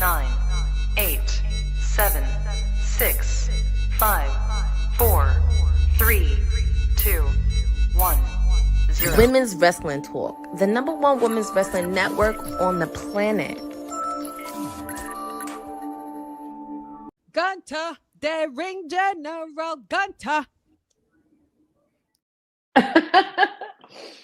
9, 8, 7, 6, 5, 4, 3, 2, 1, 0. Women's Wrestling Talk, the #1 women's wrestling network on the planet. Gunter, the ring general Gunter.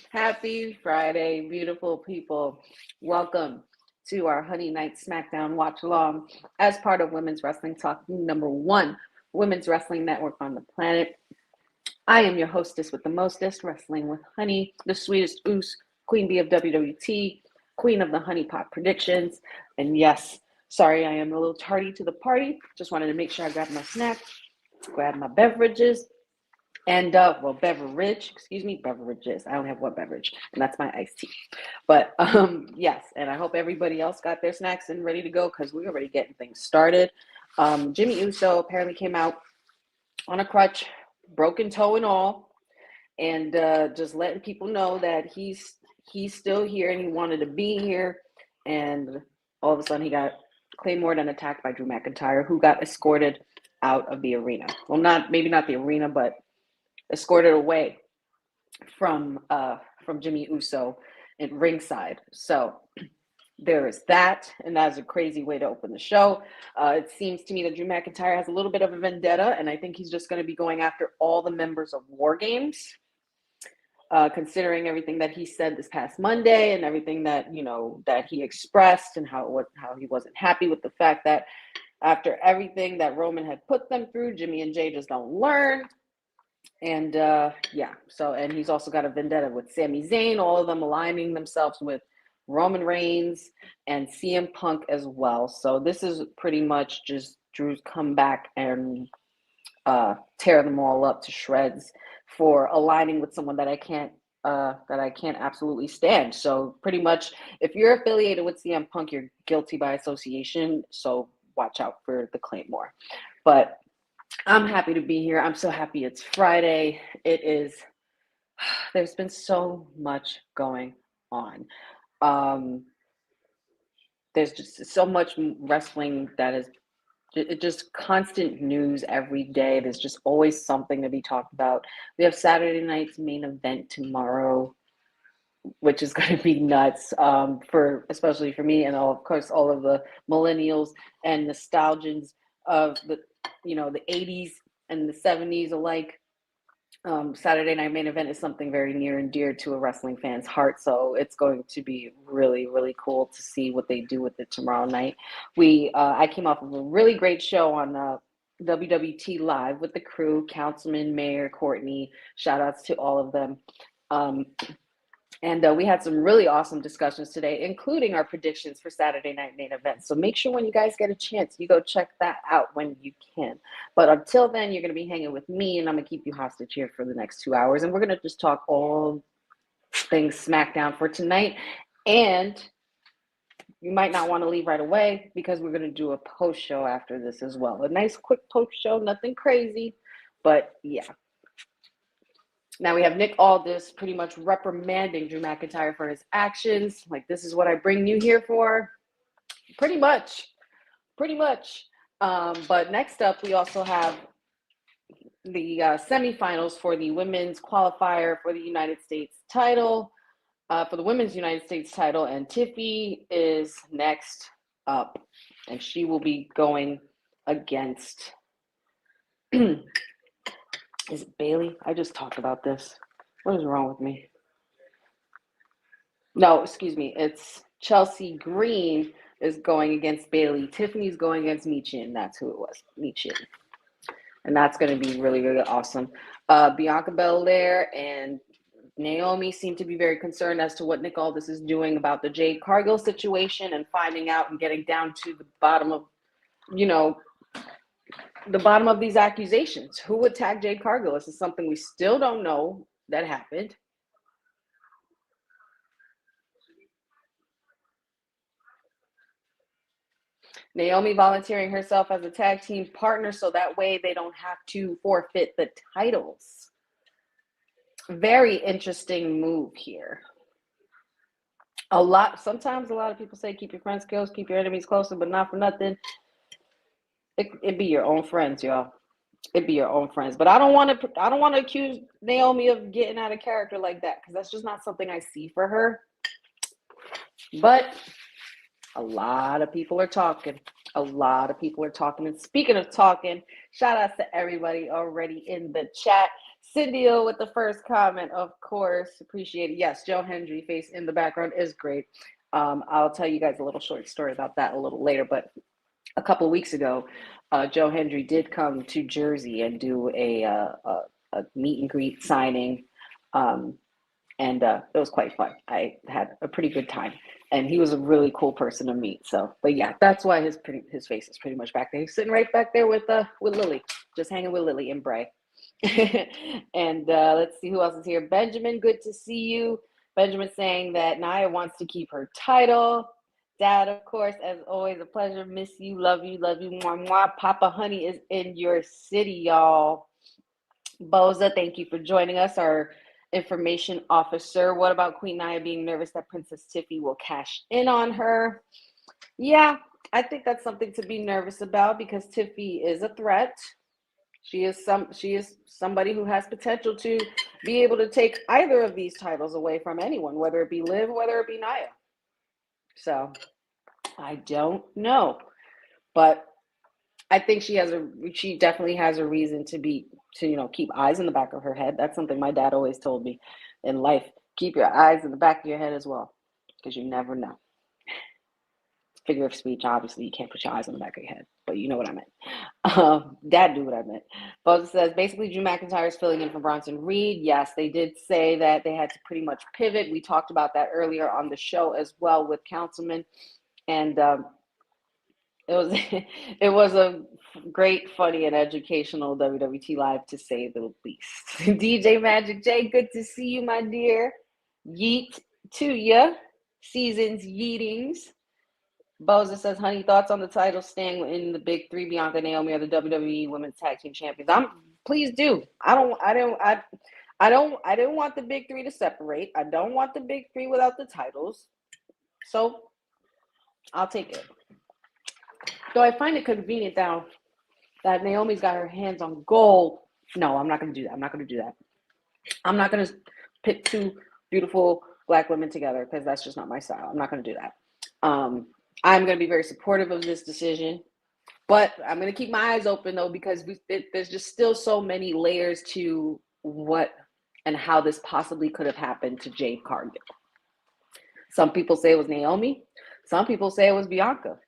Happy Friday, beautiful people. Welcome to our Honey Night SmackDown watch along as part of Women's Wrestling Talk, #1 women's wrestling network on the planet. I am your hostess with the mostest, Wrestling with Honey, the sweetest oos, Queen Bee of WWT, Queen of the Honey Pot Predictions. And yes, sorry, I am a little tardy to the party. Just wanted to make sure I grabbed my snack, grab my beverages, and beverages. I only have one beverage, and that's my iced tea. But yes, and I hope everybody else got their snacks and ready to go because we're already getting things started. Jimmy Uso apparently came out on a crutch, broken toe and all, and just letting people know that he's still here and he wanted to be here. And all of a sudden he got claymored and attacked by Drew McIntyre, who got escorted out of the arena. Well, maybe not the arena, but escorted away from Jimmy Uso at ringside. So there is that, and that's a crazy way to open the show. It seems to me that Drew McIntyre has a little bit of a vendetta, and I think he's just going to be going after all the members of War Games, considering everything that he said this past Monday and everything that that he expressed, and how he wasn't happy with the fact that after everything that Roman had put them through, Jimmy and Jay just don't learn. And and he's also got a vendetta with Sami Zayn, all of them aligning themselves with Roman Reigns and CM Punk as well. So this is pretty much just Drew's comeback and tear them all up to shreds for aligning with someone that I can't absolutely stand. So pretty much, if you're affiliated with CM Punk, you're guilty by association. So watch out for the Claymore. But I'm happy to be here. I'm so happy it's Friday. There's been so much going on. There's just so much wrestling that is just constant news every day. There's just always something to be talked about. We have Saturday night's main event tomorrow, which is going to be nuts, especially for me, and of course all of the millennials and nostalgians of the 80s and the 70s alike. Saturday night main event is something very near and dear to a wrestling fan's heart, so it's going to be really, really cool to see what they do with it tomorrow night. I came off of a really great show on WWT Live with the crew, Councilman, Mayor, Courtney, shout outs to all of them. And we had some really awesome discussions today, including our predictions for Saturday night main event. So make sure when you guys get a chance, you go check that out when you can. But until then, you're going to be hanging with me, and I'm going to keep you hostage here for the next 2 hours. And we're going to just talk all things SmackDown for tonight. And you might not want to leave right away because we're going to do a post show after this as well. A nice quick post show, nothing crazy, but yeah. Now we have Nick Aldis pretty much reprimanding Drew McIntyre for his actions. Like, this is what I bring you here for. Pretty much. But next up, we also have the semifinals for the women's qualifier for the United States title, for the women's United States title. And Tiffy is next up, and she will be going against... Is it Bailey? I just talked about this. What is wrong with me? No, excuse me. It's Chelsea Green is going against Bailey. Tiffany's going against Michin. That's who it was, Michin. And that's going to be really, really awesome. Bianca Belair and Naomi seem to be very concerned as to what Nick Aldis is doing about the Jade Cargill situation and finding out and getting down to the bottom of, the bottom of these accusations. Who would tag Jade Cargill? This is something we still don't know that happened. Naomi volunteering herself as a tag team partner so that way they don't have to forfeit the titles. Very interesting move here. Sometimes a lot of people say keep your friends close, keep your enemies closer, but not for nothing. It be your own friends, y'all. It'd be your own friends. But I don't want to accuse Naomi of getting out of character like that, because that's just not something I see for her. But a lot of people are talking. And speaking of talking, shout outs to everybody already in the chat. Cynthia with the first comment, of course, appreciate it. Yes, Joe Hendry face in the background is great. I'll tell you guys a little short story about that a little later, but a couple of weeks ago, Joe Hendry did come to Jersey and do a meet and greet signing, and it was quite fun. I had a pretty good time, and he was a really cool person to meet. So, but yeah, that's why his face is pretty much back there. He's sitting right back there with Lily, just hanging with Lily and Bray. And let's see who else is here. Benjamin, good to see you. Benjamin saying that Nia wants to keep her title. Dad, of course, as always, a pleasure. Miss you, love you, mwah, mwah. Papa Honey is in your city, y'all. Boza, thank you for joining us, our information officer. What about Queen Nia being nervous that Princess Tiffy will cash in on her? Yeah, I think that's something to be nervous about, because Tiffy is a threat. She is somebody who has potential to be able to take either of these titles away from anyone, whether it be Liv, whether it be Nia. So I don't know, but I think she definitely has a reason to keep eyes in the back of her head. That's something my dad always told me in life. Keep your eyes in the back of your head as well, because you never know. Figure of speech, obviously, you can't put your eyes on the back of your head, but you know what I meant. Dad knew what I meant. Boza says, basically, Drew McIntyre is filling in for Bronson Reed. Yes, they did say that they had to pretty much pivot. We talked about that earlier on the show as well with Councilman. And it was a great, funny, and educational WWT Live, to say the least. DJ Magic J, good to see you, my dear. Yeet to ya. Seasons yeetings. Boza says, honey, thoughts on the title staying in the big three? Bianca, Naomi are the WWE Women's Tag Team Champions. Please do. I didn't want the big three to separate. I don't want the big three without the titles. So I'll take it. Though I find it convenient now that Naomi's got her hands on gold. No, I'm not going to do that. I'm not going to pit two beautiful Black women together, because that's just not my style. I'm not going to do that. I'm going to be very supportive of this decision, but I'm going to keep my eyes open, though, because there's just still so many layers to what and how this possibly could have happened to Jade Cargill. Some people say it was Naomi. Some people say it was Bianca.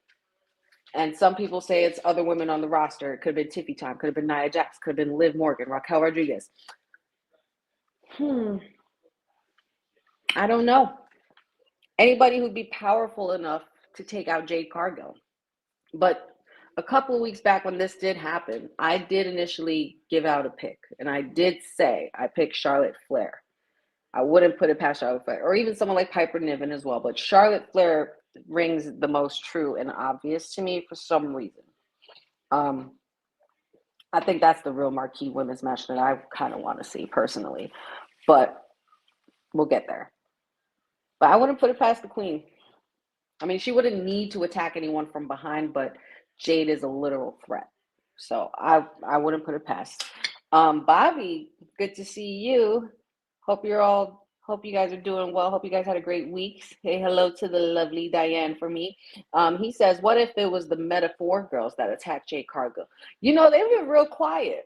And some people say it's other women on the roster. It could have been Tiffy Time, could have been Nia Jax, could have been Liv Morgan, Raquel Rodriguez. I don't know. Anybody who'd be powerful enough to take out Jade Cargill. But a couple of weeks back when this did happen, I did initially give out a pick. And I did say I picked Charlotte Flair. I wouldn't put it past Charlotte Flair, or even someone like Piper Niven as well. But Charlotte Flair rings the most true and obvious to me for some reason. I think that's the real marquee women's match that I kind of want to see personally. But we'll get there. But I wouldn't put it past the Queen. I mean, she wouldn't need to attack anyone from behind, but Jade is a literal threat. So I wouldn't put it past. Bobby, good to see you. Hope you guys are doing well. Hope you guys had a great week. Say hello to the lovely Diane for me. He says, what if it was the Metaphor girls that attacked Jade Cargill? They've been real quiet.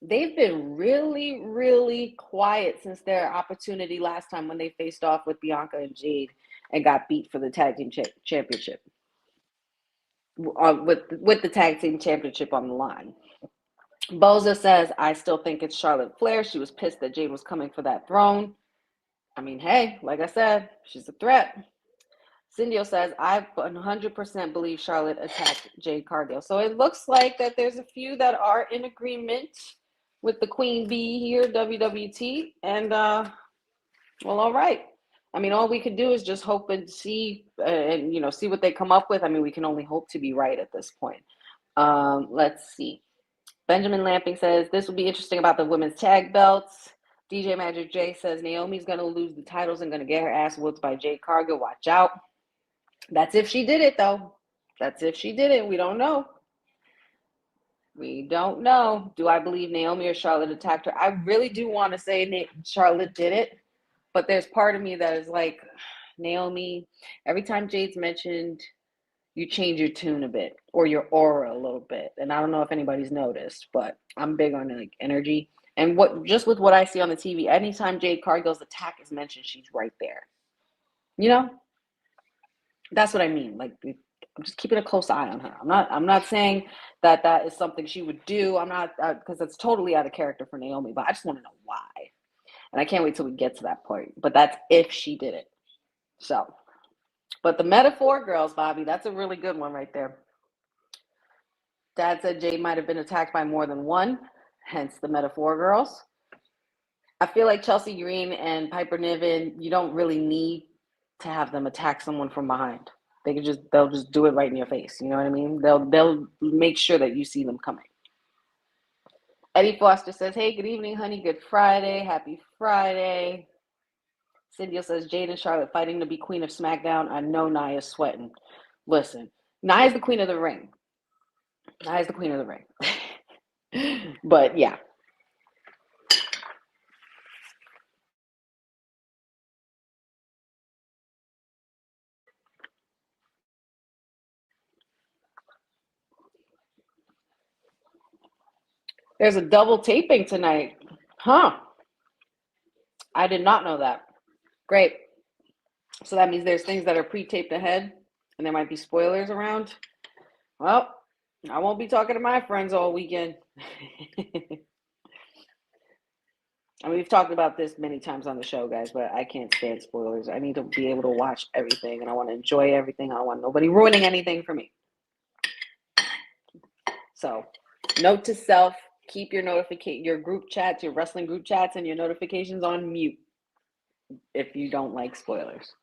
They've been really, really quiet since their opportunity last time when they faced off with Bianca and Jade and got beat for the tag team championship. With the tag team championship on the line. Boza says, I still think it's Charlotte Flair. She was pissed that Jade was coming for that throne. I mean, hey, like I said, she's a threat. Cindio says, I 100% believe Charlotte attacked Jade Cargill. So it looks like that there's a few that are in agreement with the Queen Bee here, WWT. And, well, all right. I mean, all we could do is just hope and see, see what they come up with. I mean, we can only hope to be right at this point. Let's see. Benjamin Lamping says, this will be interesting about the women's tag belts. DJ Magic J says Naomi's going to lose the titles and going to get her ass whooped by Jade Cargill. Watch out. That's if she did it, though. That's if she did it. We don't know. We don't know. Do I believe Naomi or Charlotte attacked her? I really do want to say Charlotte did it, but there's part of me that is like, Naomi, every time Jade's mentioned, you change your tune a bit or your aura a little bit. And I don't know if anybody's noticed, but I'm big on like energy. And just with what I see on the TV, anytime Jade Cargill's attack is mentioned, she's right there. You know? That's what I mean. Like, I'm just keeping a close eye on her. I'm not saying that is something she would do. I'm not, because it's totally out of character for Naomi, but I just want to know why. And I can't wait till we get to that point. But that's if she did it. So, but the metaphor girls, Bobby, that's a really good one right there. Dad said Jade might have been attacked by more than one, hence the metaphor girls. I feel like Chelsea Green and Piper Niven, you don't really need to have them attack someone from behind. They'll just do it right in your face. You know what I mean? They'll make sure that you see them coming. Eddie Foster says, hey, good evening, honey. Good Friday. Happy Friday. Cynthia says, Jade and Charlotte fighting to be queen of SmackDown. I know Nia's sweating. Listen, Nia's the queen of the ring. Nia's the queen of the ring. But yeah. There's a double taping tonight. Huh. I did not know that. Great. So that means there's things that are pre-taped ahead and there might be spoilers around. Well, I won't be talking to my friends all weekend. I mean, we've talked about this many times on the show, guys, but I can't stand spoilers. I need to be able to watch everything and I want to enjoy everything. I don't want nobody ruining anything for me. So, note to self, keep your group chats, your wrestling group chats, and your notifications on mute if you don't like spoilers,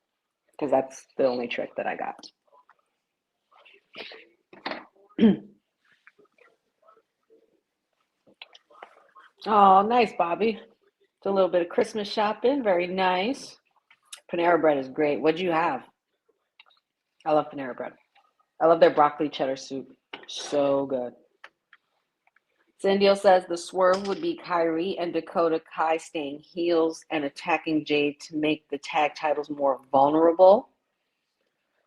because that's the only trick that I got. Oh, nice, Bobby. It's a little bit of Christmas shopping. Very nice. Panera Bread is great. What'd you have? I love Panera Bread. I love their broccoli cheddar soup. So good. Cindy says the swerve would be Kyrie and Dakota Kai staying heels and attacking Jade to make the tag titles more vulnerable.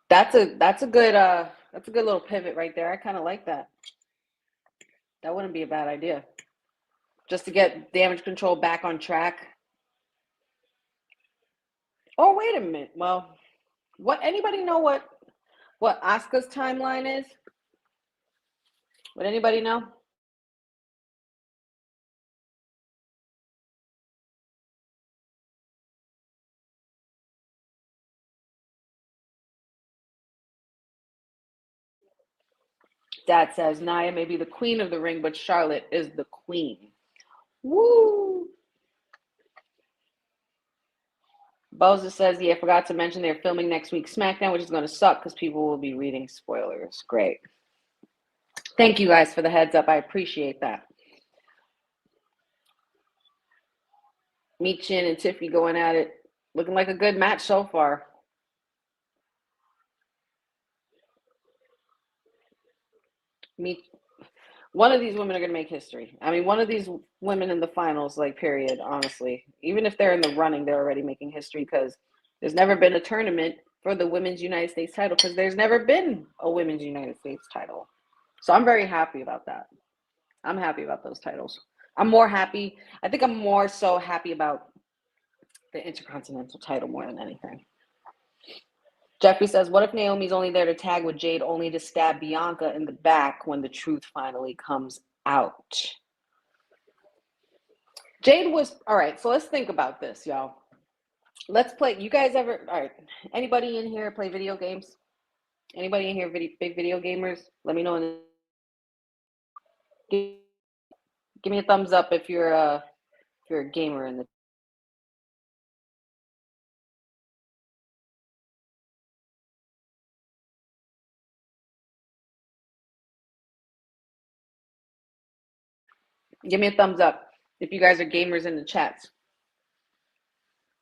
That's a good little pivot right there. I kind of like that. That wouldn't be a bad idea. Just to get Damage Control back on track. Oh, wait a minute. Well, anybody know what Asuka's timeline is? Would anybody know? Dad says Nia may be the queen of the ring, but Charlotte is the queen. Woo! Boza says, yeah, I forgot to mention they're filming next week SmackDown, which is going to suck because people will be reading spoilers. Great. Thank you guys for the heads up. I appreciate that. Meechin and Tiffy going at it. Looking like a good match so far. One of these women are going to make history. I mean, one of these women in the finals, like, period, honestly. Even if they're in the running, they're already making history because there's never been a tournament for the Women's United States title because there's never been a Women's United States title. So I'm very happy about that. I'm happy about those titles. I'm more happy. I think I'm more so happy about the Intercontinental title more than anything. Jeffrey says, what if Naomi's only there to tag with Jade only to stab Bianca in the back when the truth finally comes out? Jade was, all right, so let's think about this, y'all. Let's play, you guys ever, all right, anybody in here play video games? Anybody in here big video gamers? Let me know. Give me a thumbs up if you're a gamer in the Give me a thumbs up if you guys are gamers in the chats.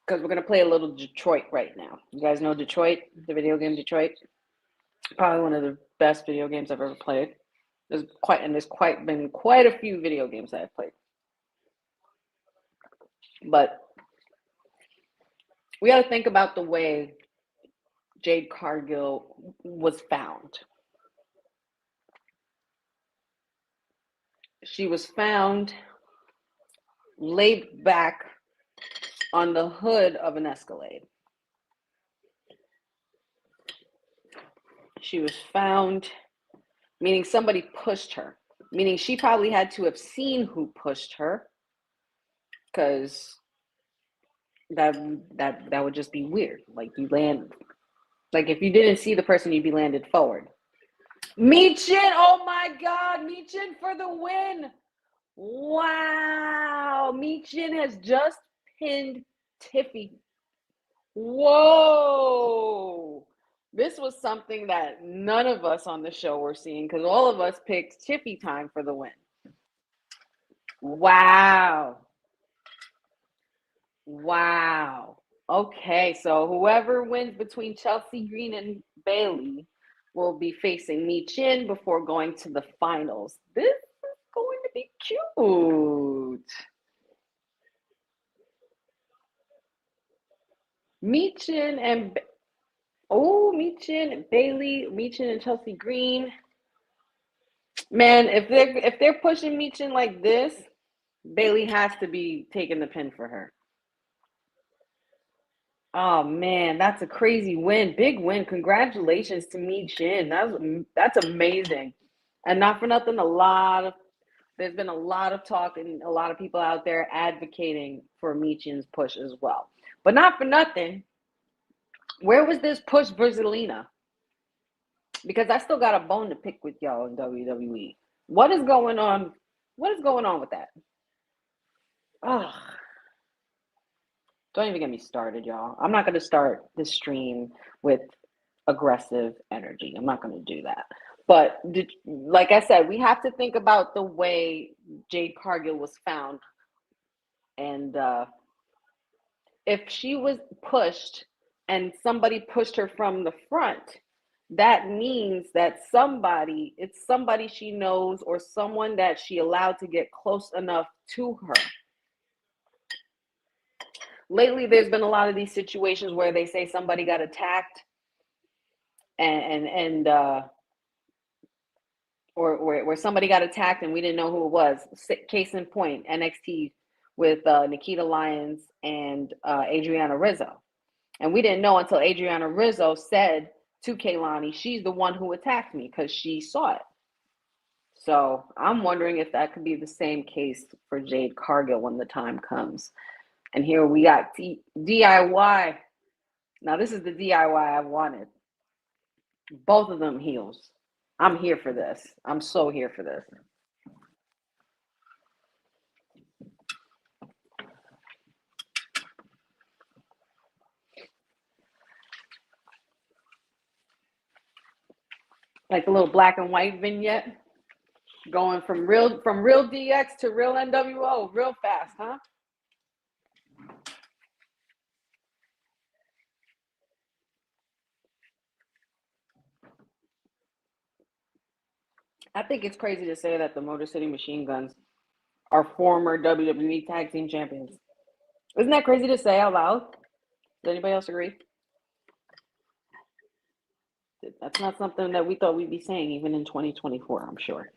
because we're going to play a little Detroit right now. You guys know Detroit, the video game Detroit? Probably one of the best video games I've ever played. There's been quite a few video games that I've played. But we got to think about the way Jade Cargill was found. She was found laid back on the hood of an Escalade. She was found, meaning somebody pushed her, meaning she probably had to have seen who pushed her, because that would just be weird. Like if you didn't see the person, you'd be landed forward. Michin, oh my God, Michin for the win. Wow, Michin has just pinned Tiffy. Whoa. This was something that none of us on the show were seeing, because all of us picked Tiffy time for the win. Wow. Wow. Okay, so whoever wins between Chelsea Green and Bailey will be facing Michin before going to the finals. This is going to be cute. Michin and Bailey, Michin and Chelsea Green. Man, if they're pushing Michin like this, Bailey has to be taking the pin for her. Oh man, that's a crazy win. Big win. Congratulations to Michin. That's amazing. And not for nothing, there's been a lot of talk and a lot of people out there advocating for Michin's push as well. But not for nothing, where was this push for Zelina? Because I still got a bone to pick with y'all in WWE. What is going on? What is going on with that? Oh, don't even get me started, y'all. I'm not going to start the stream with aggressive energy. I'm not going to do that. But like I said, we have to think about the way Jade Cargill was found. And if she was pushed and somebody pushed her from the front, that means that it's somebody she knows or someone that she allowed to get close enough to her. Lately, there's been a lot of these situations where they say somebody got attacked or where somebody got attacked and we didn't know who it was. Case in point, NXT with Nikita Lyons and Adriana Rizzo. And we didn't know until Adriana Rizzo said to Kaylani, she's the one who attacked me, because she saw it. So I'm wondering if that could be the same case for Jade Cargill when the time comes. And here we got DIY. Now this is the DIY I wanted. Both of them heels. I'm here for this. I'm so here for this. Like a little black and white vignette, going from real DX to real NWO real fast, huh? I think it's crazy to say that the Motor City Machine Guns are former WWE Tag Team Champions. Isn't that crazy to say out loud? Does anybody else agree? That's not something that we thought we'd be saying even in 2024, I'm sure.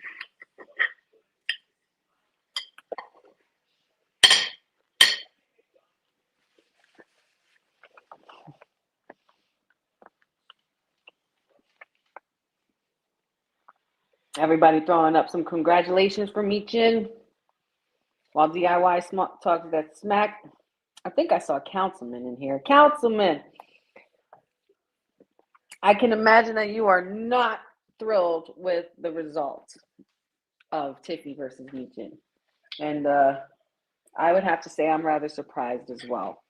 Everybody throwing up some congratulations for Michin while DIY talks that smack. I think I saw Councilman in here. Councilman, I can imagine that you are not thrilled with the result of Tiffy versus Michin. And I would have to say I'm rather surprised as well.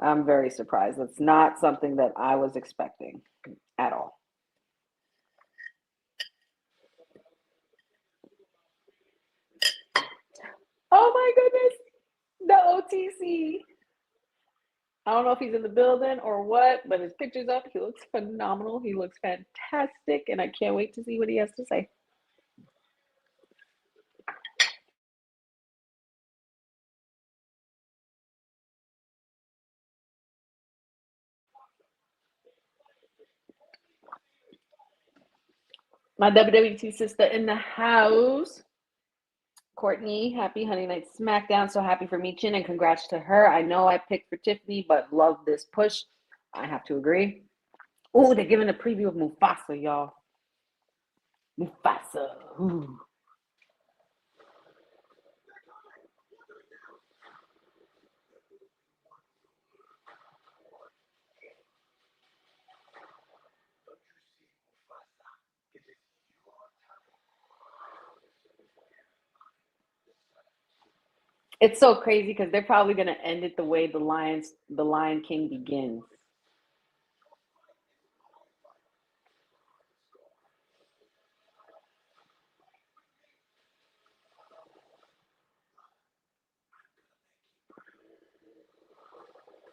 I'm very surprised. It's not something that I was expecting at all. Oh my goodness, the OTC. I don't know if he's in the building or what, but his picture's up. He looks phenomenal. He looks fantastic, and I can't wait to see what he has to say. My WWT sister in the house, Courtney. Happy Honey Night SmackDown. So happy for Michin, and congrats to her. I know I picked for Tiffany, but love this push. I have to agree. Oh, they're giving a preview of Mufasa, y'all. Mufasa. Ooh. It's so crazy because they're probably going to end it the way the Lion King begins.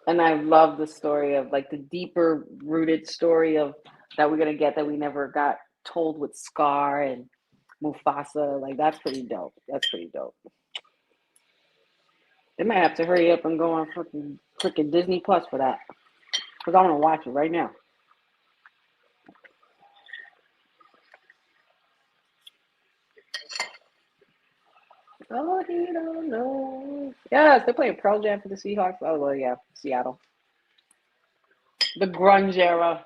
And I love the story of like the deeper rooted story of that we're going to get that we never got told with Scar and Mufasa. Like, that's pretty dope. That's pretty dope. They might have to hurry up and go on freaking Disney Plus for that, because I want to watch it right now. Oh, he don't know. Yes, they're playing Pearl Jam for the Seahawks. Oh, well, yeah, Seattle. The grunge era.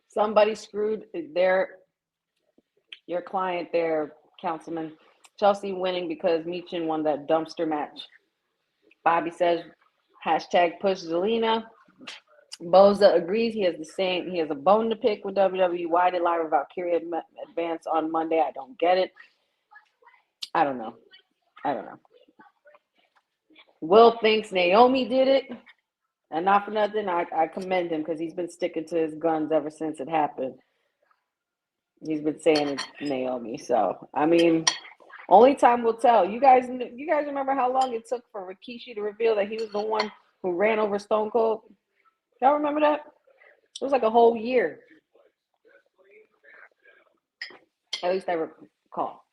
Somebody screwed your client there, Councilman. Chelsea winning because Michin won that dumpster match. Bobby says, hashtag push Zelina. Boza agrees he has a bone to pick with WWE. Why did Lyra Valkyria advance on Monday? I don't get it. I don't know. Will thinks Naomi did it. And not for nothing, I commend him because he's been sticking to his guns ever since it happened. He's been saying it's Naomi. So, I mean, only time will tell. You guys remember how long it took for Rikishi to reveal that he was the one who ran over Stone Cold? Y'all remember that? It was like a whole year. At least I recall.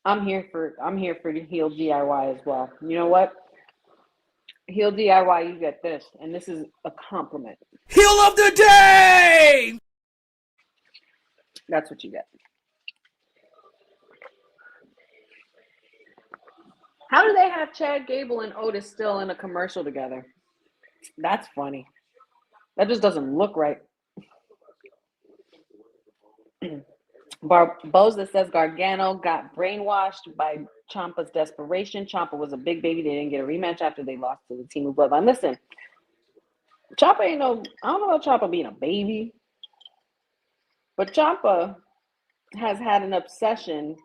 I'm here for the heel DIY as well. You know what? Heel DIY, you get this, and this is a compliment. Heel of the day! That's what you get. How do they have Chad Gable and Otis still in a commercial together? That's funny. That just doesn't look right. Boza says Gargano got brainwashed by Ciampa's desperation. Ciampa was a big baby. They didn't get a rematch after they lost to the Team of Bloodline. Listen, Ciampa I don't know about Ciampa being a baby, but Ciampa has had an obsession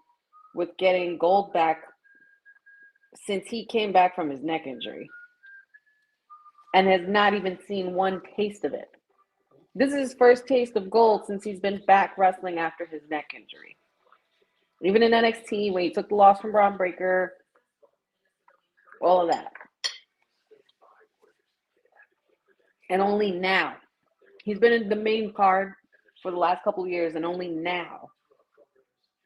with getting gold back since he came back from his neck injury and has not even seen one taste of it. This is his first taste of gold since he's been back wrestling after his neck injury. Even in NXT, when he took the loss from Braun Breaker, all of that. And only now. He's been in the main card for the last couple of years, and only now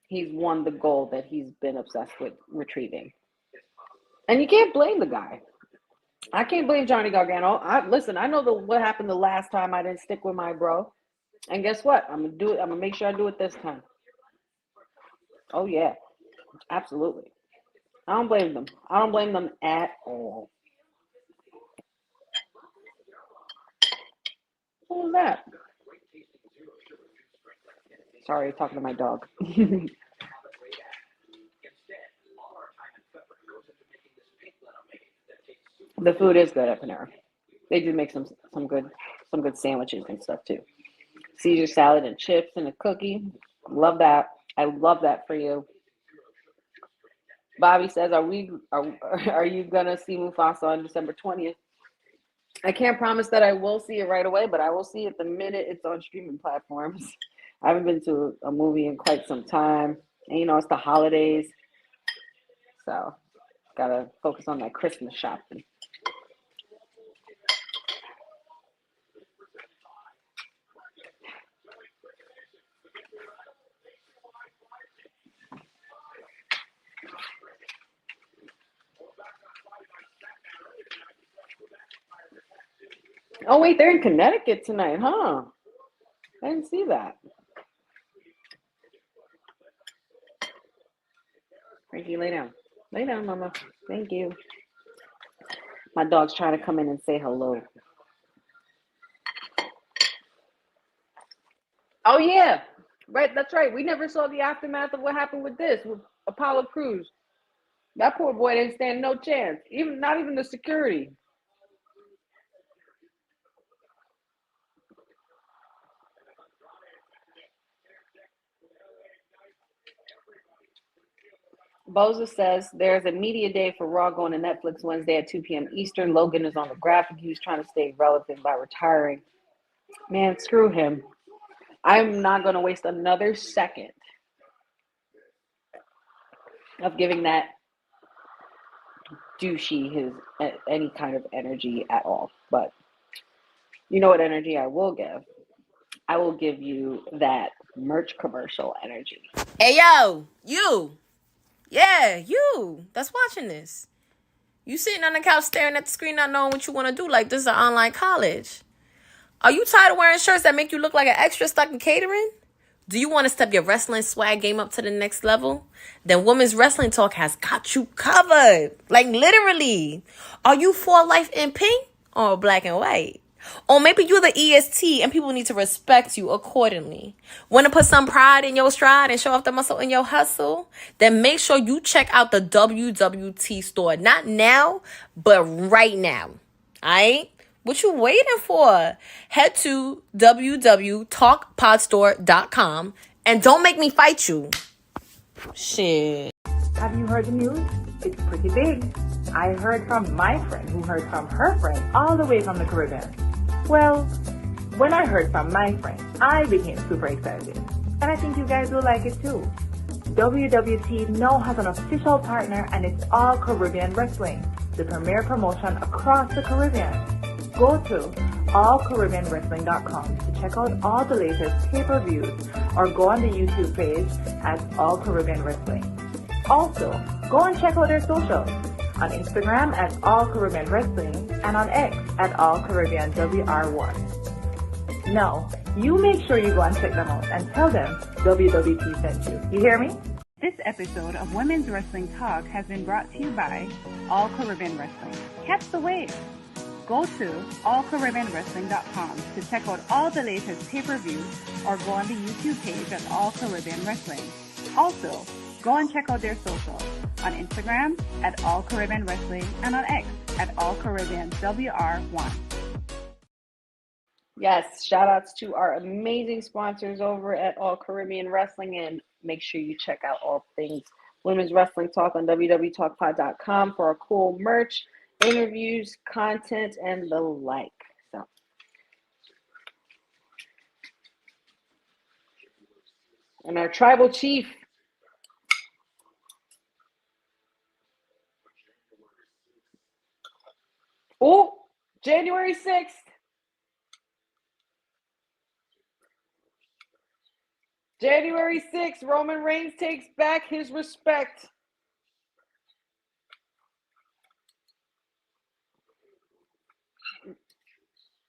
he's won the gold that he's been obsessed with retrieving. And you can't blame the guy. I can't blame Johnny Gargano. Listen, I know what happened the last time I didn't stick with my bro. And guess what? I'm going to do it. I'm going to make sure I do it this time. Oh, yeah. Absolutely. I don't blame them. I don't blame them at all. What was that? Sorry, talking to my dog. The food is good at Panera. They do make some good sandwiches and stuff too. Caesar salad and chips and a cookie. Love that. I love that for you. Bobby says, are you gonna see Mufasa on December 20th? I can't promise that I will see it right away, but I will see it the minute it's on streaming platforms. I haven't been to a movie in quite some time. And, you know, it's the holidays. So, got to focus on that Christmas shopping. Oh, wait, they're in Connecticut tonight, huh? I didn't see that. Frankie, lay down. Lay down, Mama. Thank you. My dog's trying to come in and say hello. Oh, yeah. Right, that's right. We never saw the aftermath of what happened with Apollo Crews. That poor boy didn't stand no chance. Not even the security. Boza says there's a media day for Raw going to Netflix Wednesday at 2 p.m. Eastern. Logan is on the graphic. He was trying to stay relevant by retiring. Man, screw him. I'm not going to waste another second of giving that douchey any kind of energy at all. But you know what energy I will give? I will give you that merch commercial energy. Hey, yo, you. Yeah, you that's watching this. You sitting on the couch staring at the screen not knowing what you want to do like this is an online college. Are you tired of wearing shirts that make you look like an extra stuck in catering? Do you want to step your wrestling swag game up to the next level? Then Women's Wrestling Talk has got you covered. Like literally. Are you for life in pink or black and white? Or maybe you're the EST and people need to respect you accordingly. Want to put some pride in your stride and show off the muscle in your hustle? Then make sure you check out the WWT store. Not now, but right now. Alright? What you waiting for? Head to www talkpodstore.com and don't make me fight you. Shit. Have you heard the news? It's pretty big. I heard from my friend who heard from her friend all the way from the Caribbean. Well, when I heard from my friend, I became super excited. And I think you guys will like it too. WWT now has an official partner and it's All Caribbean Wrestling, the premier promotion across the Caribbean. Go to allcaribbeanwrestling.com to check out all the latest pay-per-views or go on the YouTube page at All Caribbean Wrestling. Also, go and check out their socials on Instagram at All Caribbean Wrestling and on X at All Caribbean WR1. Now, you make sure you go and check them out and tell them WWT sent you. You hear me? This episode of Women's Wrestling Talk has been brought to you by All Caribbean Wrestling. Catch the wave. Go to allcaribbeanwrestling.com to check out all the latest pay-per-views or go on the YouTube page at All Caribbean Wrestling. Also, go and check out their socials on Instagram at All Caribbean Wrestling and on X at All Caribbean WR1. Yes, shout outs to our amazing sponsors over at All Caribbean Wrestling, and make sure you check out all things Women's Wrestling Talk on www talkpod.com for our cool merch, interviews, content, and the like. So, and our tribal chief, January 6th. January 6th, Roman Reigns takes back his respect.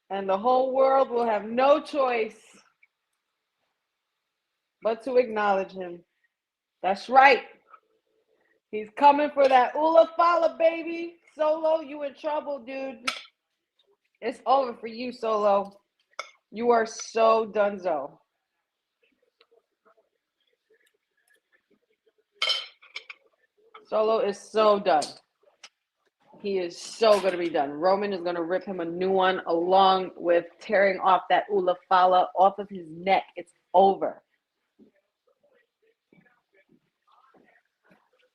And the whole world will have no choice but to acknowledge him. That's right. He's coming for that Ula Fala, baby. Solo, you in trouble, dude. It's over for you, Solo. You are so donezo. Solo is so done. He is so going to be done. Roman is going to rip him a new one along with tearing off that Ula Fala off of his neck. It's over.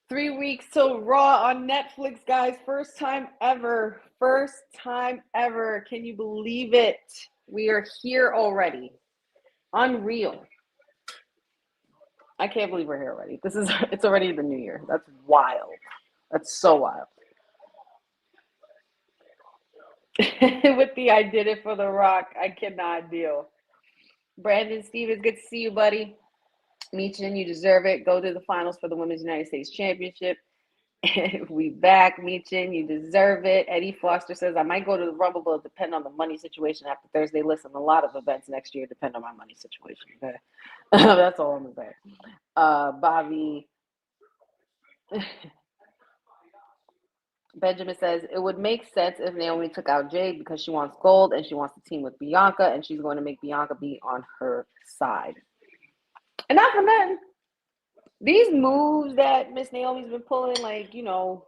3 weeks till Raw on Netflix, guys. First time ever. First time ever. Can you believe it? We are here already. Unreal. I can't believe we're here already. It's already the new year. That's wild. That's so wild. With the I did it for The Rock, I cannot deal. Brandon Stevens, good to see you, buddy. Meechin, you deserve it. Go to the finals for the Women's United States Championship. We back, Meechin. You deserve it. Eddie Foster says, I might go to the Rumble, but it'll depend on the money situation after Thursday. Listen, a lot of events next year depend on my money situation. Okay? That's all I'm going to say. Bobby. Benjamin says, it would make sense if Naomi took out Jade because she wants gold and she wants to team with Bianca and she's going to make Bianca be on her side. And not for nothing. These moves that Miss Naomi's been pulling, like, you know,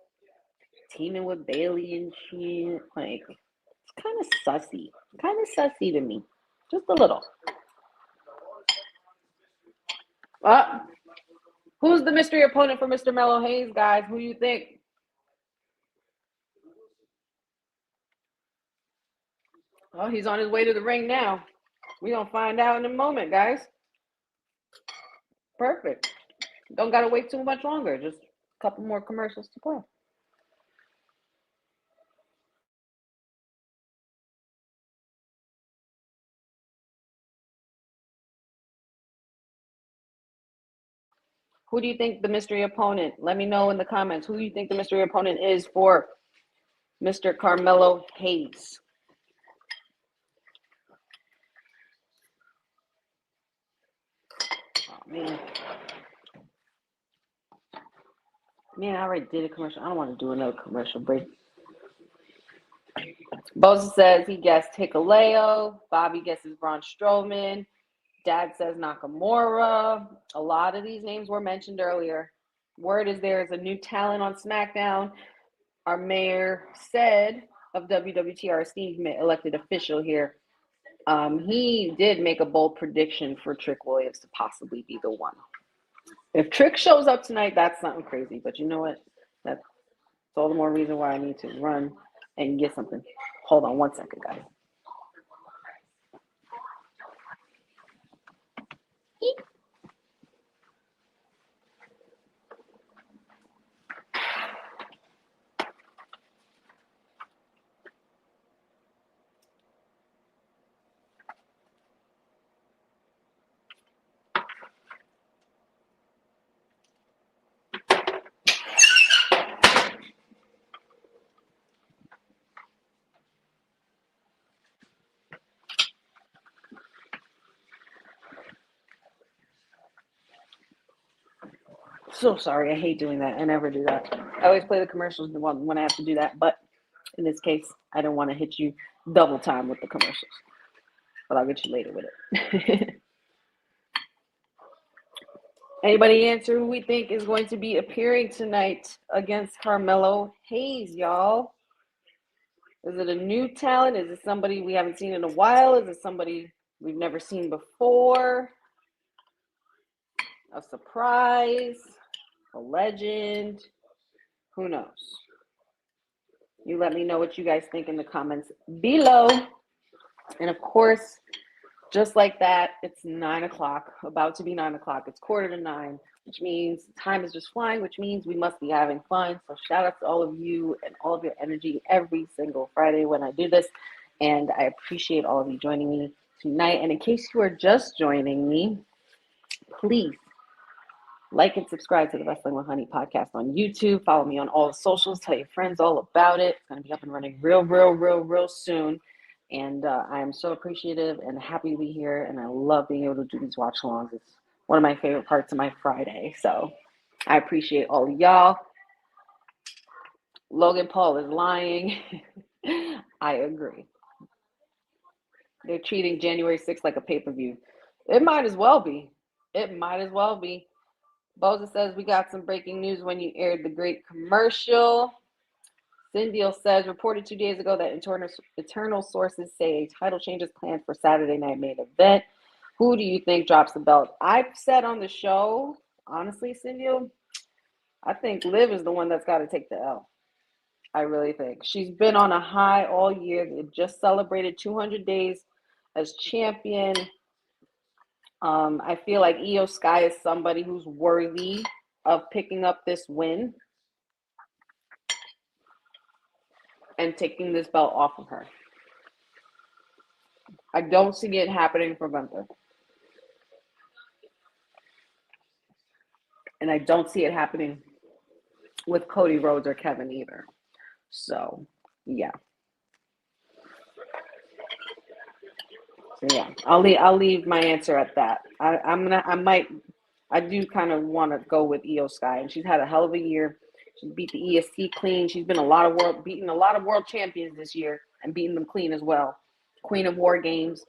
teaming with Bailey and shit, like, it's kind of sussy. Kind of sussy to me. Just a little. Who's the mystery opponent for Mr. Mello Hayes, guys? Who do you think? Well, he's on his way to the ring now. We're going to find out in a moment, guys. Perfect. Don't got to wait too much longer. Just a couple more commercials to play. Who do you think the mystery opponent? Let me know in the comments. Who do you think the mystery opponent is for Mr. Carmelo Hayes? Oh, man. Man, I already did a commercial. I don't want to do another commercial break. Bosa says he guessed Hikuleo. Bobby guesses Braun Strowman. Dad says Nakamura. A lot of these names were mentioned earlier. Word is there is a new talent on SmackDown. Our mayor said of WWT, our esteemed elected official here, he did make a bold prediction for Trick Williams to possibly be the one. If Trick shows up tonight, that's something crazy. But you know what? That's all the more reason why I need to run and get something. Hold on 1 second, guys. So sorry. I hate doing that. I never do that. I always play the commercials when I have to do that. But in this case, I don't want to hit you double time with the commercials. But I'll get you later with it. Anybody answer who we think is going to be appearing tonight against Carmelo Hayes, y'all? Is it a new talent? Is it somebody we haven't seen in a while? Is it somebody we've never seen before? A surprise? A legend? Who knows? You let me know what you guys think in the comments below. And of course, just like that, it's 9 o'clock, about to be 9 o'clock. It's 8:45, which means time is just flying, which means we must be having fun. So shout out to all of you and all of your energy every single Friday when I do this. And I appreciate all of you joining me tonight. And in case you are just joining me, please like and subscribe to the Wrestling with Honey podcast on YouTube. Follow me on all the socials. Tell your friends all about it. It's going to be up and running real soon. And I am so appreciative and happy to be here. And I love being able to do these watch alongs. It's one of my favorite parts of my Friday. So I appreciate all of y'all. Logan Paul is lying. I agree. They're treating January 6th like a pay-per-view. It might as well be. It might as well be. Boza says we got some breaking news when you aired the great commercial. Cindy says, reported 2 days ago that internal sources say a title change is planned for Saturday Night Main Event. Who do you think drops the belt? I've said on the show, honestly, Cindy, I think Liv is the one that's got to take the L. I really think. She's been on a high all year. They just celebrated 200 days as champion. I feel like Io Sky is somebody who's worthy of picking up this win and taking this belt off of her. I don't see it happening for Gunther. And I don't see it happening with Cody Rhodes or Kevin either. So, yeah. I'll leave my answer at that. I do kind of want to go with Io Sky, and she's had a hell of a year. She beat the EST clean. She's been beating a lot of world champions this year and beating them clean as well. Queen of War Games,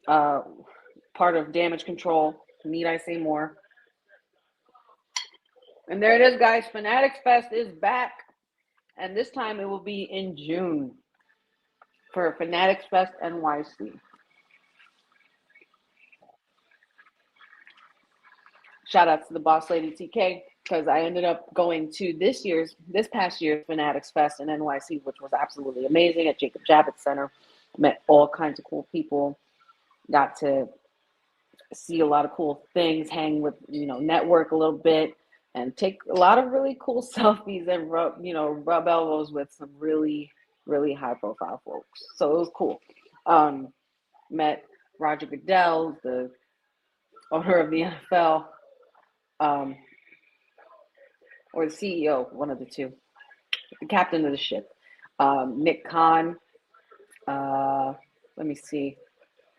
part of Damage Control. Need I say more? And there it is, guys. Fanatics Fest is back, and this time it will be in June for Fanatics Fest NYC. Shout out to the boss lady TK, because I ended up going to this past year's Fanatics Fest in NYC, which was absolutely amazing at Jacob Javits Center. Met all kinds of cool people. Got to see a lot of cool things, hang with, network a little bit, and take a lot of really cool selfies and rub elbows with some really, really high profile folks. So it was cool. Met Roger Goodell, the owner of the NFL, or the CEO, one of the two, the captain of the ship, Nick Khan. Let me see.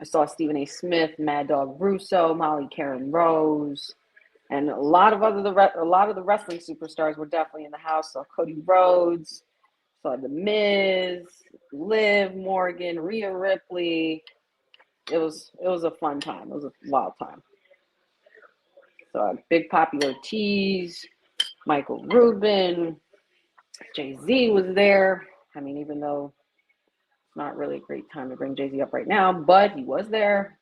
I saw Stephen A. Smith, Mad Dog Russo, Molly Karen Rose, and a lot of the wrestling superstars were definitely in the house. So Cody Rhodes, saw The Miz, Liv Morgan, Rhea Ripley. It was a fun time. It was a wild time. So Big Papi Ortiz, Michael Rubin, Jay-Z was there. I mean, even though it's not really a great time to bring Jay-Z up right now, but he was there.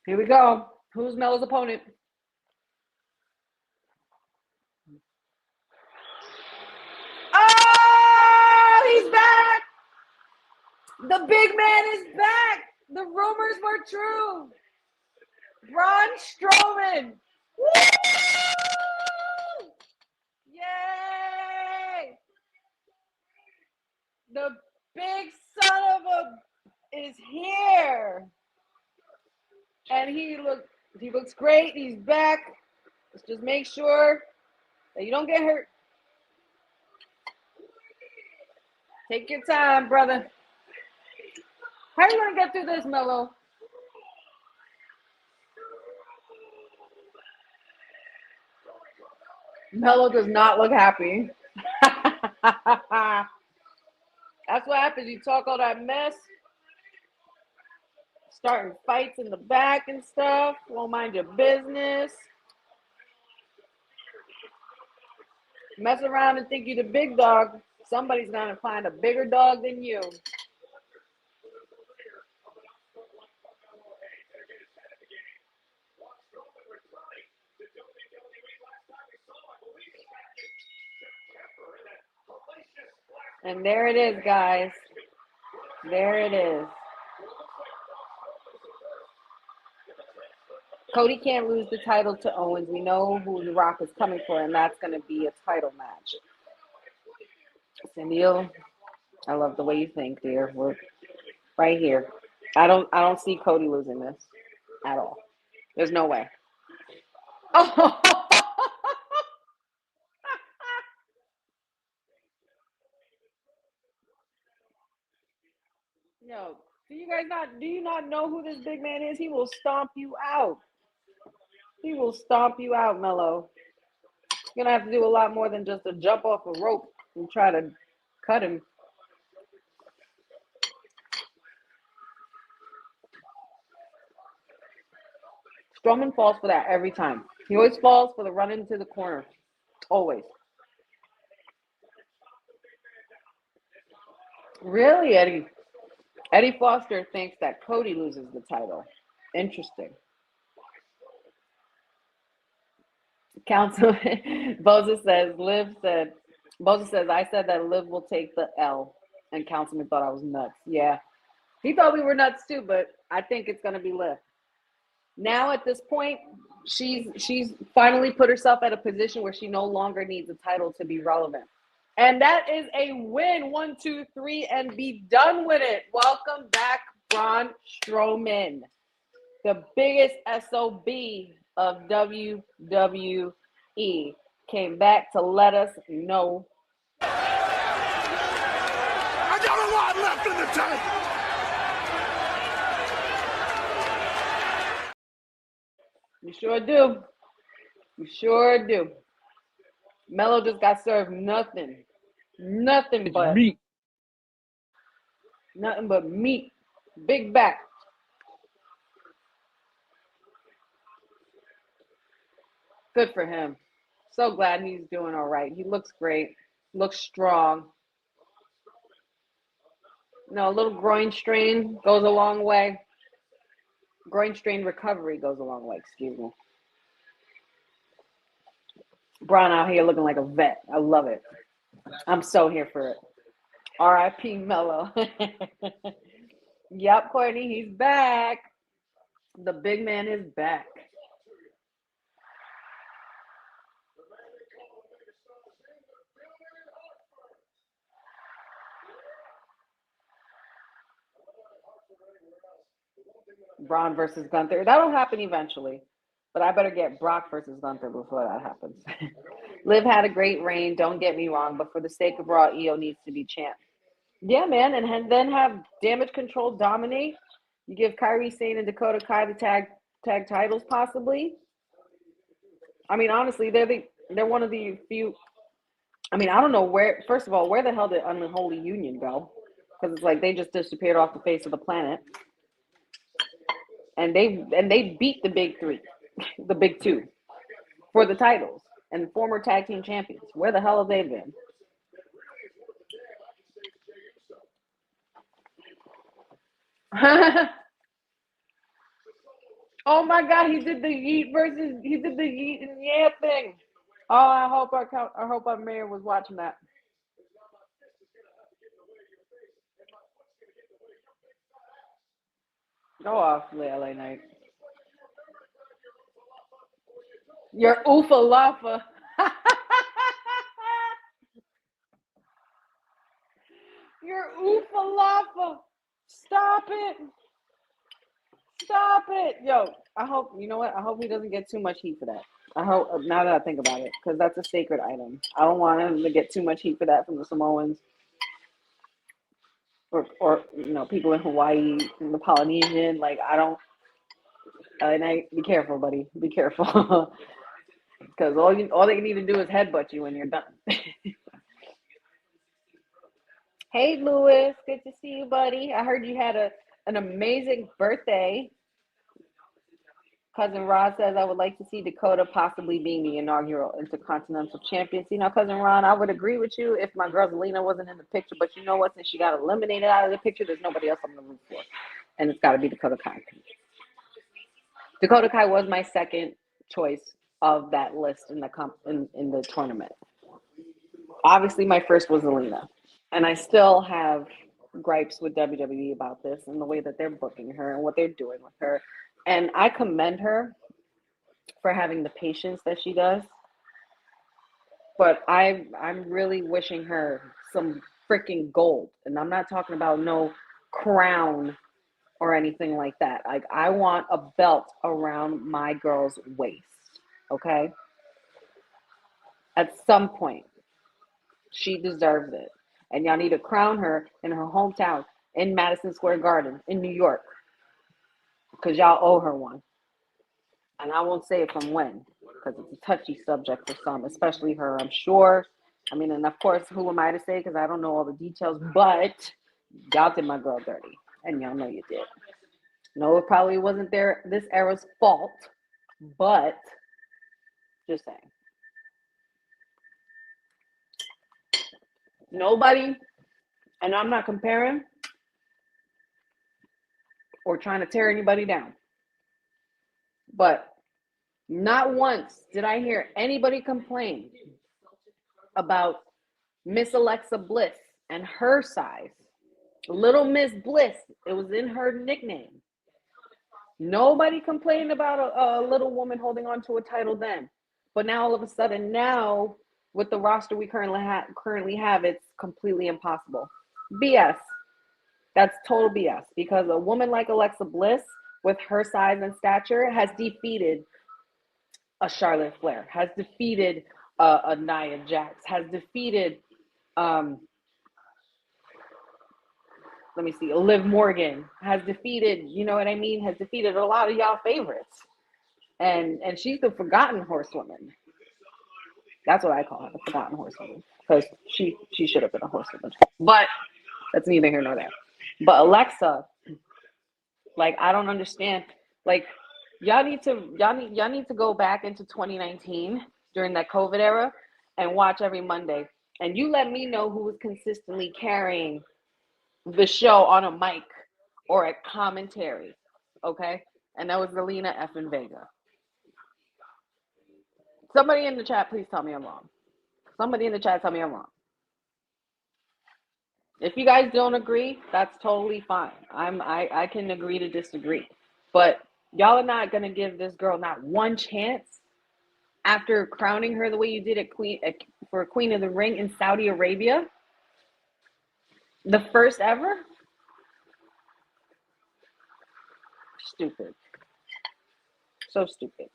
Here we go. Who's Melo's opponent? Oh, he's back! The big man is back! The rumors were true. Braun Strowman. Woo! Yay! The big son of a is here. And he looks great. He's back. Let's just make sure that you don't get hurt. Take your time, brother. How are you going to get through this, Melo? Melo does not look happy. That's what happens. You talk all that mess. Starting fights in the back and stuff. Won't mind your business. Mess around and think you're the big dog. Somebody's going to find a bigger dog than you. And there it is, guys. There it is. Cody can't lose the title to Owens. We know who The Rock is coming for, and that's going to be a title match. Cynthia, I love the way you think, dear. We're right here. I don't see Cody losing this at all. There's no way. Oh. Yo, do you not know who this big man is? He will stomp you out. He will stomp you out, Melo. You're gonna have to do a lot more than just a jump off a rope and try to cut him. Strowman falls for that every time. He always falls for the run into the corner. Always. Really, Eddie? Eddie Foster thinks that Cody loses the title. Interesting. Boza says, I said that Liv will take the L And Councilman thought I was nuts. Yeah. He thought we were nuts too, but I think it's going to be Liv. Now at this point, she's finally put herself at a position where she no longer needs a title to be relevant. And that is a win. 1, 2, 3, and be done with it. Welcome back, Braun Strowman. The biggest SOB of WWE came back to let us know. I got a lot left in the tank. You sure do. You sure do. Mello just got served nothing. Nothing but meat. Nothing but meat. Big back. Good for him. So glad he's doing all right. He looks great. Looks strong. No, a little groin strain goes a long way. Groin strain recovery goes a long way, excuse me. Braun out here looking like a vet. I love it. I'm so here for it. R.I.P. Mello. Yep, Courtney, he's back. The big man is back. Braun versus Gunther. That'll happen eventually. But I better get Brock versus Gunther before that happens. Liv had a great reign, don't get me wrong, but for the sake of Raw, Io needs to be champ. Yeah, man, and then have Damage Control dominate. You give Kairi Sane and Dakota Kai the tag titles, possibly. I mean, honestly, they're one of the few. I mean, I don't know where. First of all, where the hell did Unholy Union go? Because it's like they just disappeared off the face of the planet. And they beat the big three, the big two, for the titles and former tag team champions. Where the hell have they been? Oh my God, he did the yeet and yeah thing. Oh, I hope our mayor was watching that. Go off, LA Knight. You're oofa lafa. You're oofa lafa. Stop it. Stop it. Yo, I hope, you know what? I hope he doesn't get too much heat for that. I hope, now that I think about it, because that's a sacred item. I don't want him to get too much heat for that from the Samoans. Or you know, people in Hawaii, in the Polynesian. Like, I don't. Be careful, buddy. Be careful, because all they need to do is headbutt you when you're done. Hey, Lewis, good to see you, buddy. I heard you had an amazing birthday. Cousin Ron says, I would like to see Dakota possibly being the inaugural Intercontinental Champion. See, now, Cousin Ron, I would agree with you if my girl Zelina wasn't in the picture, but you know what? Since she got eliminated out of the picture, there's nobody else I'm going to root for. And it's got to be Dakota Kai. Dakota Kai was my second choice of that list in the tournament. Obviously, my first was Zelina. And I still have gripes with WWE about this and the way that they're booking her and what they're doing with her. And I commend her for having the patience that she does. But I'm really wishing her some freaking gold. And I'm not talking about no crown or anything like that. Like, I want a belt around my girl's waist. Okay? At some point, she deserves it. And y'all need to crown her in her hometown in Madison Square Garden in New York. Because y'all owe her one. And I won't say it from when, because it's a touchy subject for some, especially her, I'm sure. I mean, and of course, who am I to say, because I don't know all the details, but y'all did my girl dirty. And y'all know you did. No, it probably wasn't this era's fault, but just saying. Nobody, and I'm not comparing or trying to tear anybody down, but not once did I hear anybody complain about Miss Alexa Bliss and her size Little Miss Bliss. It was in her nickname. Nobody complained about a little woman holding on to a title then. But now all of a sudden, now with the roster we currently have, it's completely impossible. BS. That's total BS, because a woman like Alexa Bliss, with her size and stature, has defeated a Charlotte Flair, has defeated a Nia Jax, has defeated Liv Morgan, has defeated, you know what I mean, has defeated a lot of y'all favorites. And she's the forgotten horsewoman. That's what I call her, the forgotten horsewoman, because she should have been a horsewoman. But that's neither here nor there. But Alexa, like, I don't understand. Like, y'all need to go back into 2019 during that COVID era and watch every Monday. And you let me know who was consistently carrying the show on a mic or at commentary, okay? And that was Zelina effing Vega. Somebody in the chat, please tell me I'm wrong. Somebody in the chat, tell me I'm wrong. If you guys don't agree, that's totally fine. I can agree to disagree. But y'all are not gonna give this girl not one chance after crowning her the way you did for Queen of the Ring in Saudi Arabia. The first ever? Stupid. So stupid.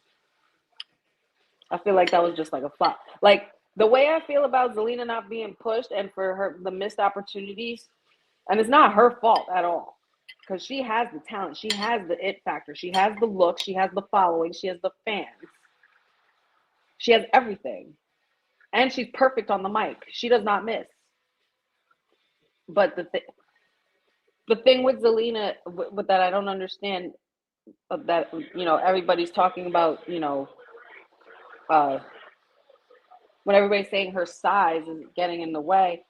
I feel like that was just like a flop. Like, the way I feel about Zelina not being pushed and for the missed opportunities, and it's not her fault at all, because she has the talent, she has the it factor, she has the look, she has the following, she has the fans, she has everything, and she's perfect on the mic. She does not miss. But the thing with Zelina, with that I don't understand, that, you know, everybody's talking about, you know, when everybody's saying her size is getting in the way,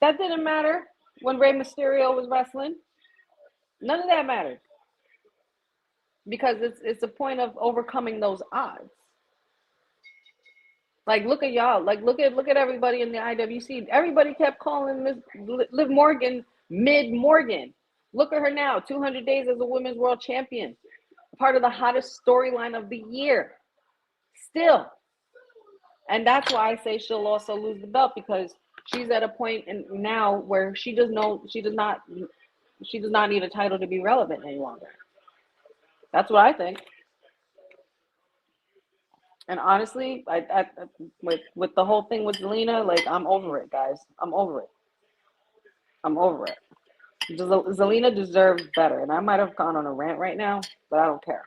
that didn't matter when Rey Mysterio was wrestling. None of that mattered, because it's a point of overcoming those odds. Like, look at y'all. Like, look at everybody in the IWC. Everybody kept calling Liv Morgan Mid Morgan. Look at her now, 200 days as a women's world champion, part of the hottest storyline of the year. Still. And that's why I say she'll also lose the belt, because she's at a point now where she does not need a title to be relevant any longer. That's what I think. And honestly, with the whole thing with Zelina, like, I'm over it, guys. I'm over it. Zelina deserves better, and I might have gone on a rant right now, but I don't care.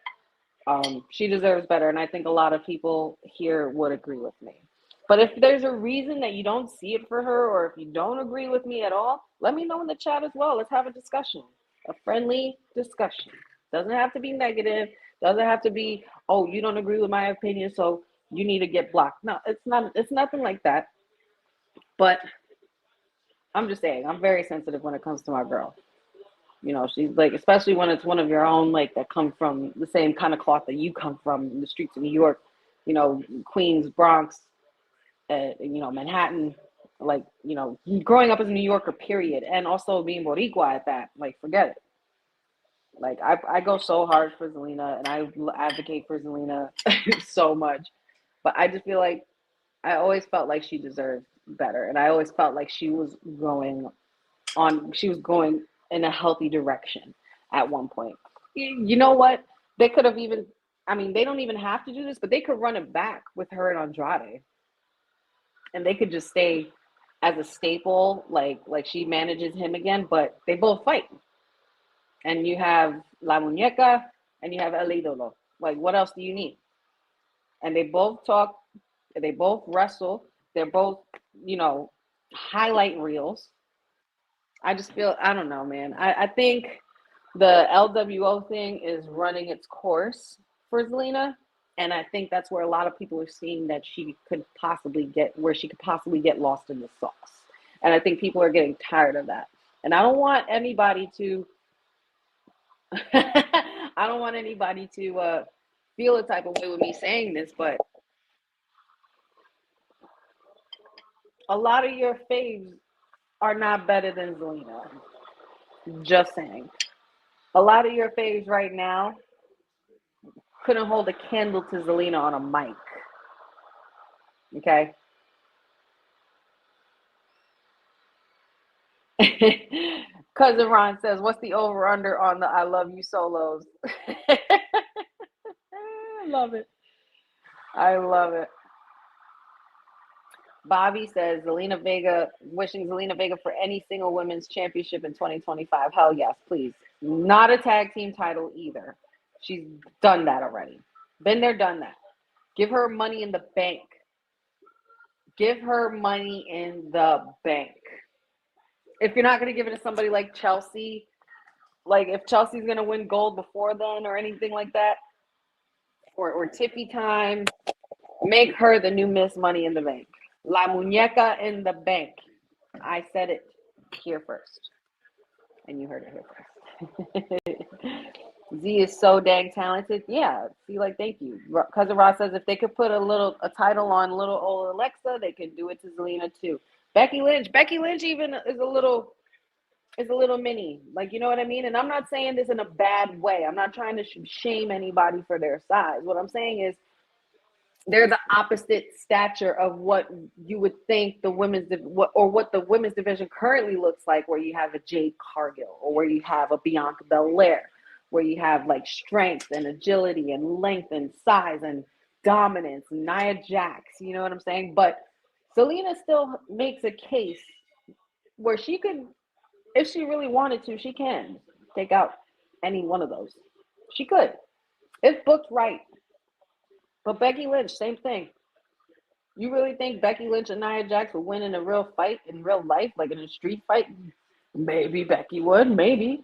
She deserves better, and I think a lot of people here would agree with me. But if there's a reason that you don't see it for her, or if you don't agree with me at all, let me know in the chat as well. Let's have a discussion, a friendly discussion. Doesn't have to be negative. Doesn't have to be, oh, you don't agree with my opinion, so you need to get blocked. No, it's not. It's nothing like that. But I'm just saying, I'm very sensitive when it comes to my girl. You know, she's like, especially when it's one of your own, like, that come from the same kind of cloth that you come from, in the streets of New York, you know, Queens, Bronx, you know, Manhattan, like, you know, growing up as a New Yorker, period, and also being Boricua at that, like, forget it. Like, I go so hard for Zelina, and I advocate for Zelina so much, but I just feel like I always felt like she deserved better, and I always felt like she was going in a healthy direction at one point. You know what? They could have even, I mean, they don't even have to do this, but they could run it back with her and Andrade. And they could just stay as a staple, like she manages him again, but they both fight. And you have La Muñeca and you have El Idolo. Like, what else do you need? And they both talk, they both wrestle, they're both, you know, highlight reels. I just feel, I don't know, man. I think the LWO thing is running its course for Zelina. And I think that's where a lot of people are seeing that she could possibly get lost in the sauce. And I think people are getting tired of that. And I don't want anybody to, feel a type of way with me saying this, but a lot of your faves are not better than Zelina. Just saying. A lot of your faves right now couldn't hold a candle to Zelina on a mic. Okay? Cousin Ron says, what's the over-under on the I Love You solos? I love it. I love it. Bobby says, Zelina Vega, wishing Zelina Vega for any single women's championship in 2025. Hell yes, please. Not a tag team title either. She's done that already. Been there, done that. Give her money in the bank. Give her money in the bank. If you're not going to give it to somebody like Chelsea, like if Chelsea's going to win gold before then or anything like that, or Tiffy time, make her the new Miss Money in the Bank. La Muñeca in the Bank. I said it here first. And you heard it here first. Z is so dang talented. Yeah. See, like, thank you. Cousin Ross says if they could put a title on little old Alexa, they could do it to Zelina too. Becky Lynch even is a little mini. Like, you know what I mean? And I'm not saying this in a bad way. I'm not trying to shame anybody for their size. What I'm saying is they're the opposite stature of what you would think the what the women's division currently looks like, where you have a Jade Cargill or where you have a Bianca Belair, where you have like strength and agility and length and size and dominance, and Nia Jax, you know what I'm saying? But Zelina still makes a case where she could, if she really wanted to, she can take out any one of those. She could, if booked right. But Becky Lynch, same thing. You really think Becky Lynch and Nia Jax would win in a real fight, in real life, like in a street fight? Maybe Becky would, maybe.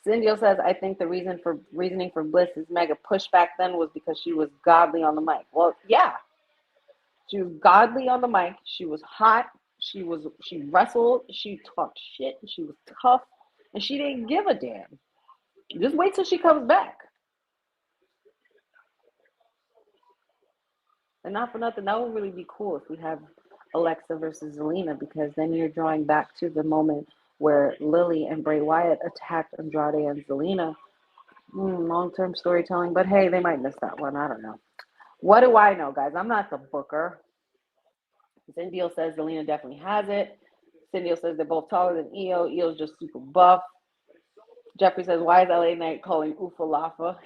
Cindy says, I think the reasoning for Bliss's mega push back then was because she was godly on the mic. Well, yeah. She was godly on the mic. She was hot. She wrestled. She talked shit. She was tough. And she didn't give a damn. Just wait till she comes back. And not for nothing, that would really be cool if we have Alexa versus Zelina, because then you're drawing back to the moment where Lily and Bray Wyatt attacked Andrade and Zelina. Long-term storytelling, but hey, they might miss that one. I don't know. What do I know, guys? I'm not the booker. Cindy says Zelina definitely has it. Cindy says they're both taller than Io. Io's just super buff. Jeffrey says, why is LA Knight calling Ufalafa?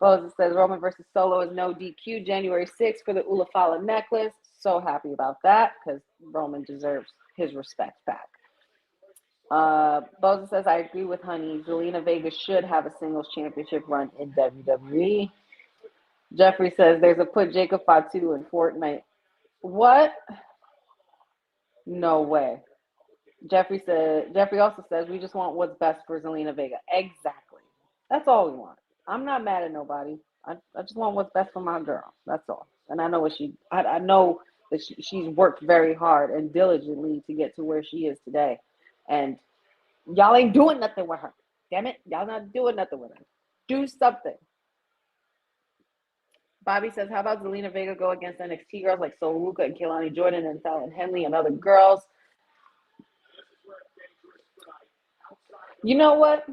Bose says Roman versus Solo is no DQ January 6th for the Ulafala necklace. So happy about that because Roman deserves his respect back. Bose says, I agree with Honey. Zelina Vega should have a singles championship run in WWE. Jeffrey says there's a put Jacob Fatu in Fortnite. What? No way. Jeffrey also says we just want what's best for Zelina Vega. Exactly. That's all we want. I'm not mad at nobody. I just want what's best for my girl. That's all. And I know I know that she's worked very hard and diligently to get to where she is today. And y'all ain't doing nothing with her. Damn it. Y'all not doing nothing with her. Do something. Bobby says, how about Zelina Vega go against NXT girls like Sol Ruka and Kehlani Jordan and Fallon Henley and other girls? You know what?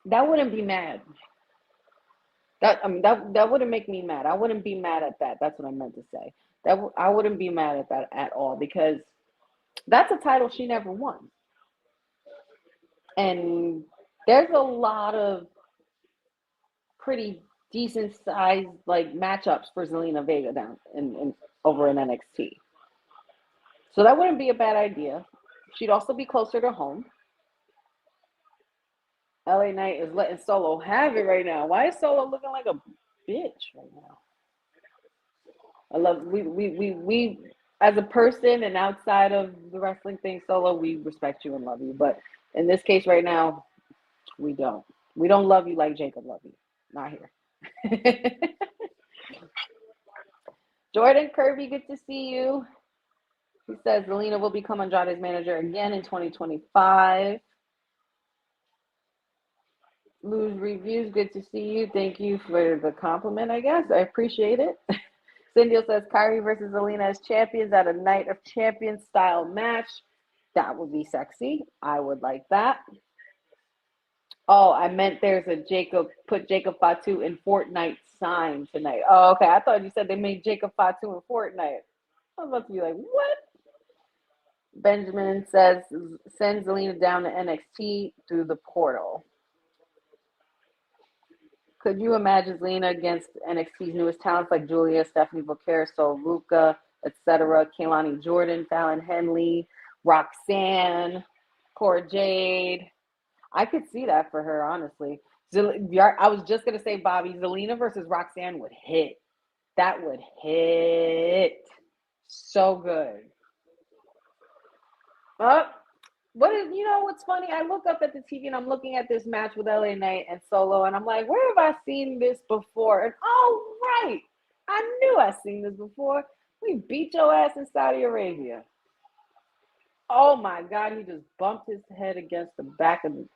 That wouldn't be mad. That wouldn't make me mad. I wouldn't be mad at that. That's what I meant to say. I wouldn't be mad at that at all, because that's a title she never won. And there's a lot of pretty decent sized like matchups for Zelina Vega down over in NXT. So that wouldn't be a bad idea. She'd also be closer to home. LA Knight is letting Solo have it right now. Why is Solo looking like a bitch right now? I love we as a person and outside of the wrestling thing, Solo, we respect you and love you. But in this case right now, we don't. We don't love you like Jacob loved you. Not here. Jordan Kirby, good to see you. He says Zelina will become Andrade's manager again in 2025. Lou's Reviews, good to see you. Thank you for the compliment, I guess. I appreciate it. Cindy says Kyrie versus Zelina as champions at a Night of Champions style match. That would be sexy. I would like that. Oh, I meant there's a put Jacob Fatu in Fortnite sign tonight. Oh, okay. I thought you said they made Jacob Fatu in Fortnite. I was about to be like, what? Benjamin says send Zelina down to NXT through the portal. Could you imagine Zelina against NXT's newest talents like Julia, Stephanie Booker, So Luca, etc., Kaylani Jordan, Fallon Henley, Roxanne, Cora Jade? I could see that for her, honestly. I was just going to say, Bobby, Zelina versus Roxanne would hit. That would hit. So good. What's funny? I look up at the TV and I'm looking at this match with LA Knight and Solo, and I'm like, where have I seen this before? And oh, right. I knew I'd seen this before. We beat your ass in Saudi Arabia. Oh, my God. He just bumped his head against the back of the...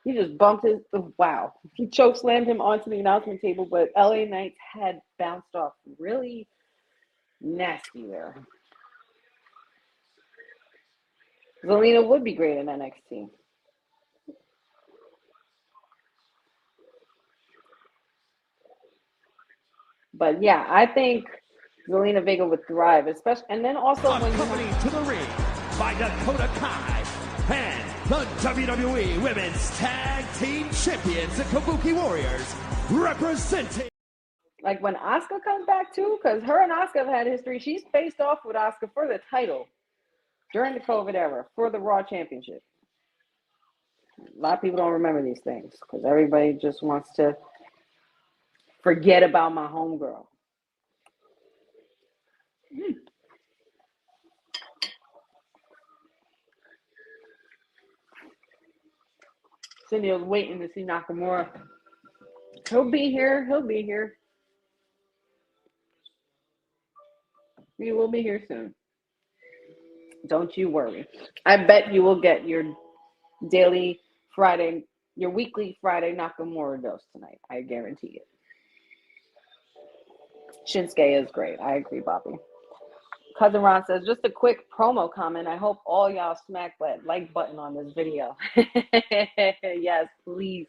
He just bumped his... Wow. He chokeslammed him onto the announcement table, but LA Knight's head bounced off really nasty there. Zelina would be great in NXT. But yeah, I think Zelina Vega would thrive, especially, and then also Accompanied to the ring by Dakota Kai and the WWE Women's Tag Team Champions, the Kabuki Warriors, representing. Like when Asuka comes back too, because her and Asuka have had history. She's faced off with Asuka for the title during the COVID era for the Raw Championship. A lot of people don't remember these things because everybody just wants to forget about my homegirl. Cindy was waiting to see Nakamura. He'll be here. He will be here soon. Don't you worry. I bet you will get your weekly Friday Nakamura dose tonight. I guarantee it. Shinsuke is great. I agree, Bobby. Cousin Ron says, just a quick promo comment. I hope all y'all smack that like button on this video. Yes, please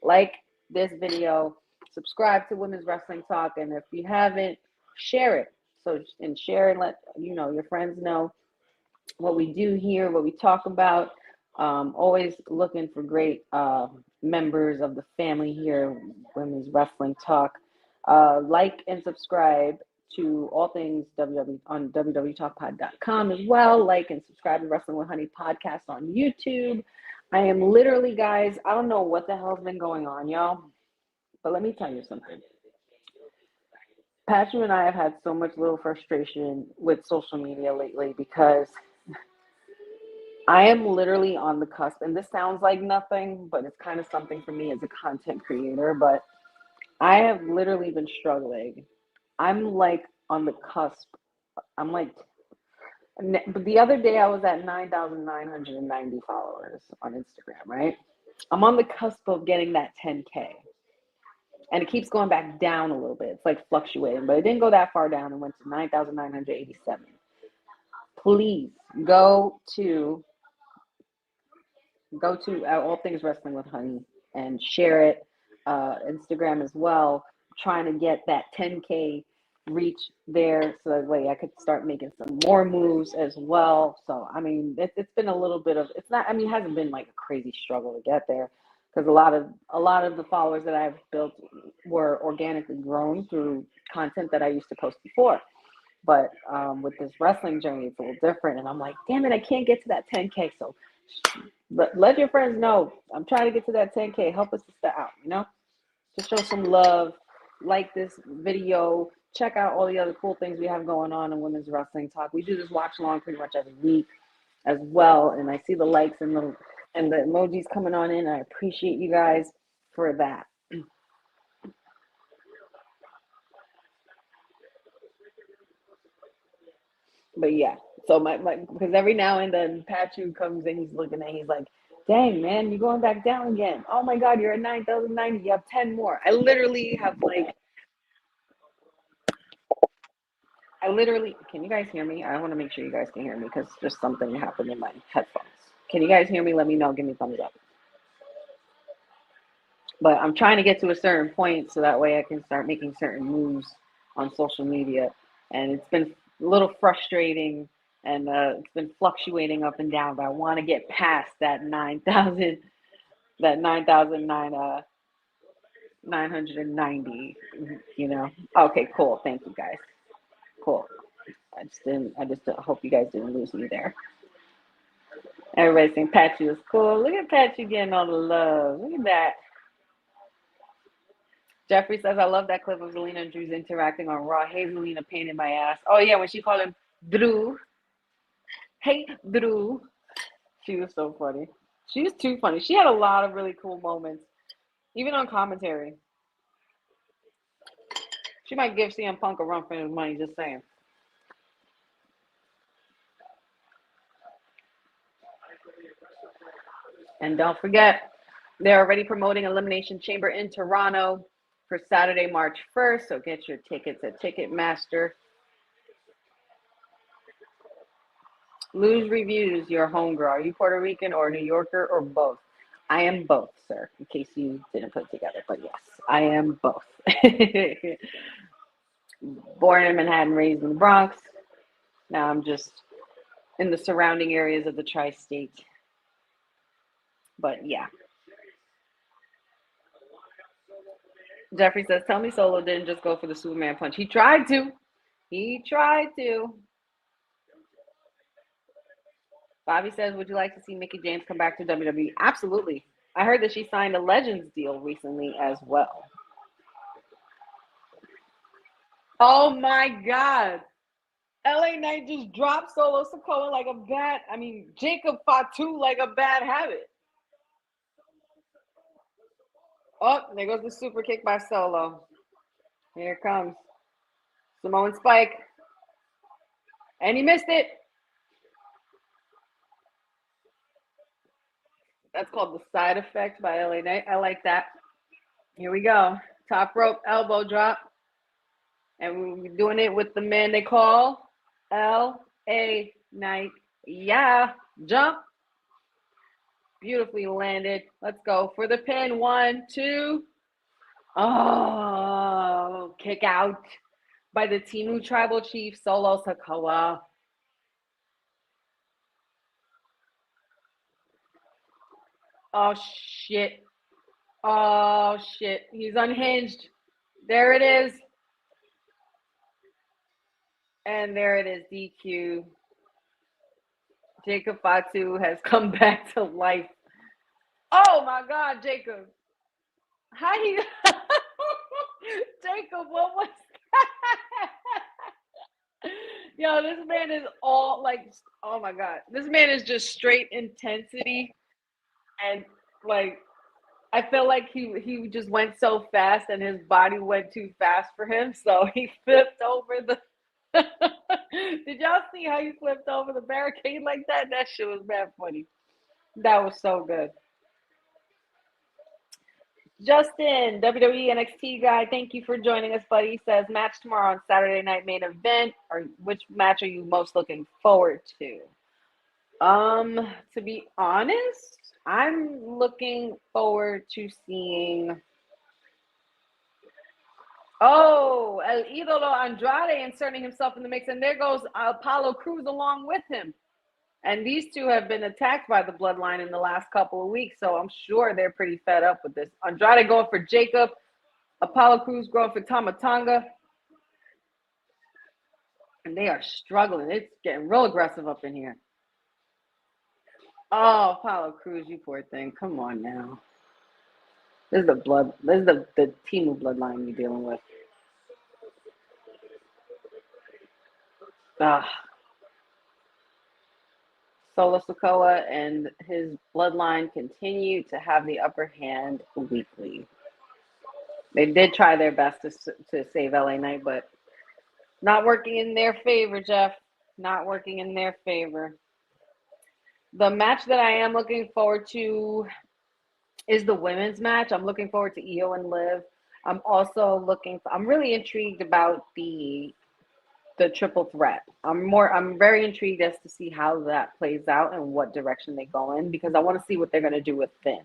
like this video. Subscribe to Women's Wrestling Talk. And if you haven't, share it. Share and let your friends know what we do here, what we talk about. Always looking for great members of the family here, Women's Wrestling Talk. Like and subscribe to all things WWE on www talkpod.com as well. Like and subscribe to Wrestling with Honey podcast on YouTube. I am literally, guys, I don't know what the hell's been going on, y'all, but let me tell you something. Patrick and I have had so much little frustration with social media lately because I am literally on the cusp, and this sounds like nothing, but it's kind of something for me as a content creator, but I have literally been struggling. I'm like on the cusp. But the other day I was at 9,990 followers on Instagram, right? I'm on the cusp of getting that 10K. And it keeps going back down a little bit. It's like fluctuating, but it didn't go that far down. It went to 9,987. Please go to All Things Wrestling with Honey and share it. Instagram as well. Trying to get that 10K reach there so that way I could start making some more moves as well. So I mean, it's been a little bit of, it's not, I mean, it hasn't been like a crazy struggle to get there because a lot of the followers that I've built were organically grown through content that I used to post before. But with this wrestling journey, it's a little different. And I'm like, damn it, I can't get to that 10K. So let your friends know I'm trying to get to that 10K. Help us to start out, Just show some love. Like this video. Check out all the other cool things we have going on in Women's Wrestling Talk. We do this watch along pretty much every week as well. And I see the likes and the emojis coming on in. I appreciate you guys for that. But yeah, so my because every now and then Pachu comes in, he's like, Dang, man, you're going back down again. Oh my God, you're at 9,090. You have 10 more. I literally, can you guys hear me? I want to make sure you guys can hear me because just something happened in my headphones. Can you guys hear me? Let me know. Give me a thumbs up. But I'm trying to get to a certain point so that way I can start making certain moves on social media. And it's been a little frustrating and it's been fluctuating up and down, but I want to get past that 9,000, that 9,990, you know? Okay, cool. Thank you guys. Cool. I just hope you guys didn't lose me there. Everybody's saying Patchy was cool. Look at Patchy getting all the love. Look at that. Jeffrey says, I love that clip of Zelina and Drew's interacting on Raw. Hey, Zelina, pain in my ass. Oh, yeah, when she called him Drew. Hey, Drew. She was so funny. She was too funny. She had a lot of really cool moments, even on commentary. She might give CM Punk a run for his money, just saying. And don't forget, they're already promoting Elimination Chamber in Toronto for Saturday, March 1st. So get your tickets at Ticketmaster. Lose Reviews, your homegirl. Are you Puerto Rican or New Yorker or both? I am both, sir, in case you didn't put it together. But yes, I am both. Born in Manhattan, raised in the Bronx. Now I'm just in the surrounding areas of the tri-state. But yeah. Jeffrey says, tell me Solo didn't just go for the Superman punch. He tried to. Bobby says, would you like to see Mickie James come back to WWE? Absolutely. I heard that she signed a Legends deal recently as well. Oh my God. LA Knight just dropped Solo Sikoa like a bad, Jacob Fatu like a bad habit. Oh, there goes the super kick by Solo. Here it comes. Samoan Spike. And he missed it. That's called the side effect by LA Knight. I like that. Here we go. Top rope elbow drop. And we're doing it with the man they call LA Knight. Yeah. Jump. Beautifully landed. Let's go for the pin. 1, 2. Oh, kick out by the Timu Tribal Chief, Solo Sikoa. Oh, shit. Oh, shit. He's unhinged. There it is. And there it is, DQ. Jacob Fatu has come back to life. Oh, my God, Jacob. How you... Jacob, what was that? Yo, this man is all like, oh, my God. This man is just straight intensity. And, like, I feel like he just went so fast and his body went too fast for him. So he flipped over the... Did y'all see how he flipped over the barricade like that? That shit was bad funny. That was so good. Justin, WWE NXT guy, thank you for joining us, buddy. He says, match tomorrow on Saturday Night Main Event. Or which match are you most looking forward to? To be honest, I'm looking forward to seeing... Oh, El Idolo Andrade inserting himself in the mix. And there goes Apollo Crews along with him. And these two have been attacked by the Bloodline in the last couple of weeks. So I'm sure they're pretty fed up with this. Andrade going for Jacob. Apollo Crews going for Tama Tonga. And they are struggling. It's getting real aggressive up in here. Oh, Apollo Crews, you poor thing. Come on now. This is the Timu Bloodline you're dealing with. Solo Sikoa and his bloodline continue to have the upper hand weekly. They did try their best to save LA Knight, but not working in their favor, Jeff. Not working in their favor. The match that I am looking forward to is the women's match. I'm looking forward to Io and Liv. I'm also I'm really intrigued about the triple threat. I'm very intrigued as to see how that plays out and what direction they go in, because I want to see what they're going to do with Finn.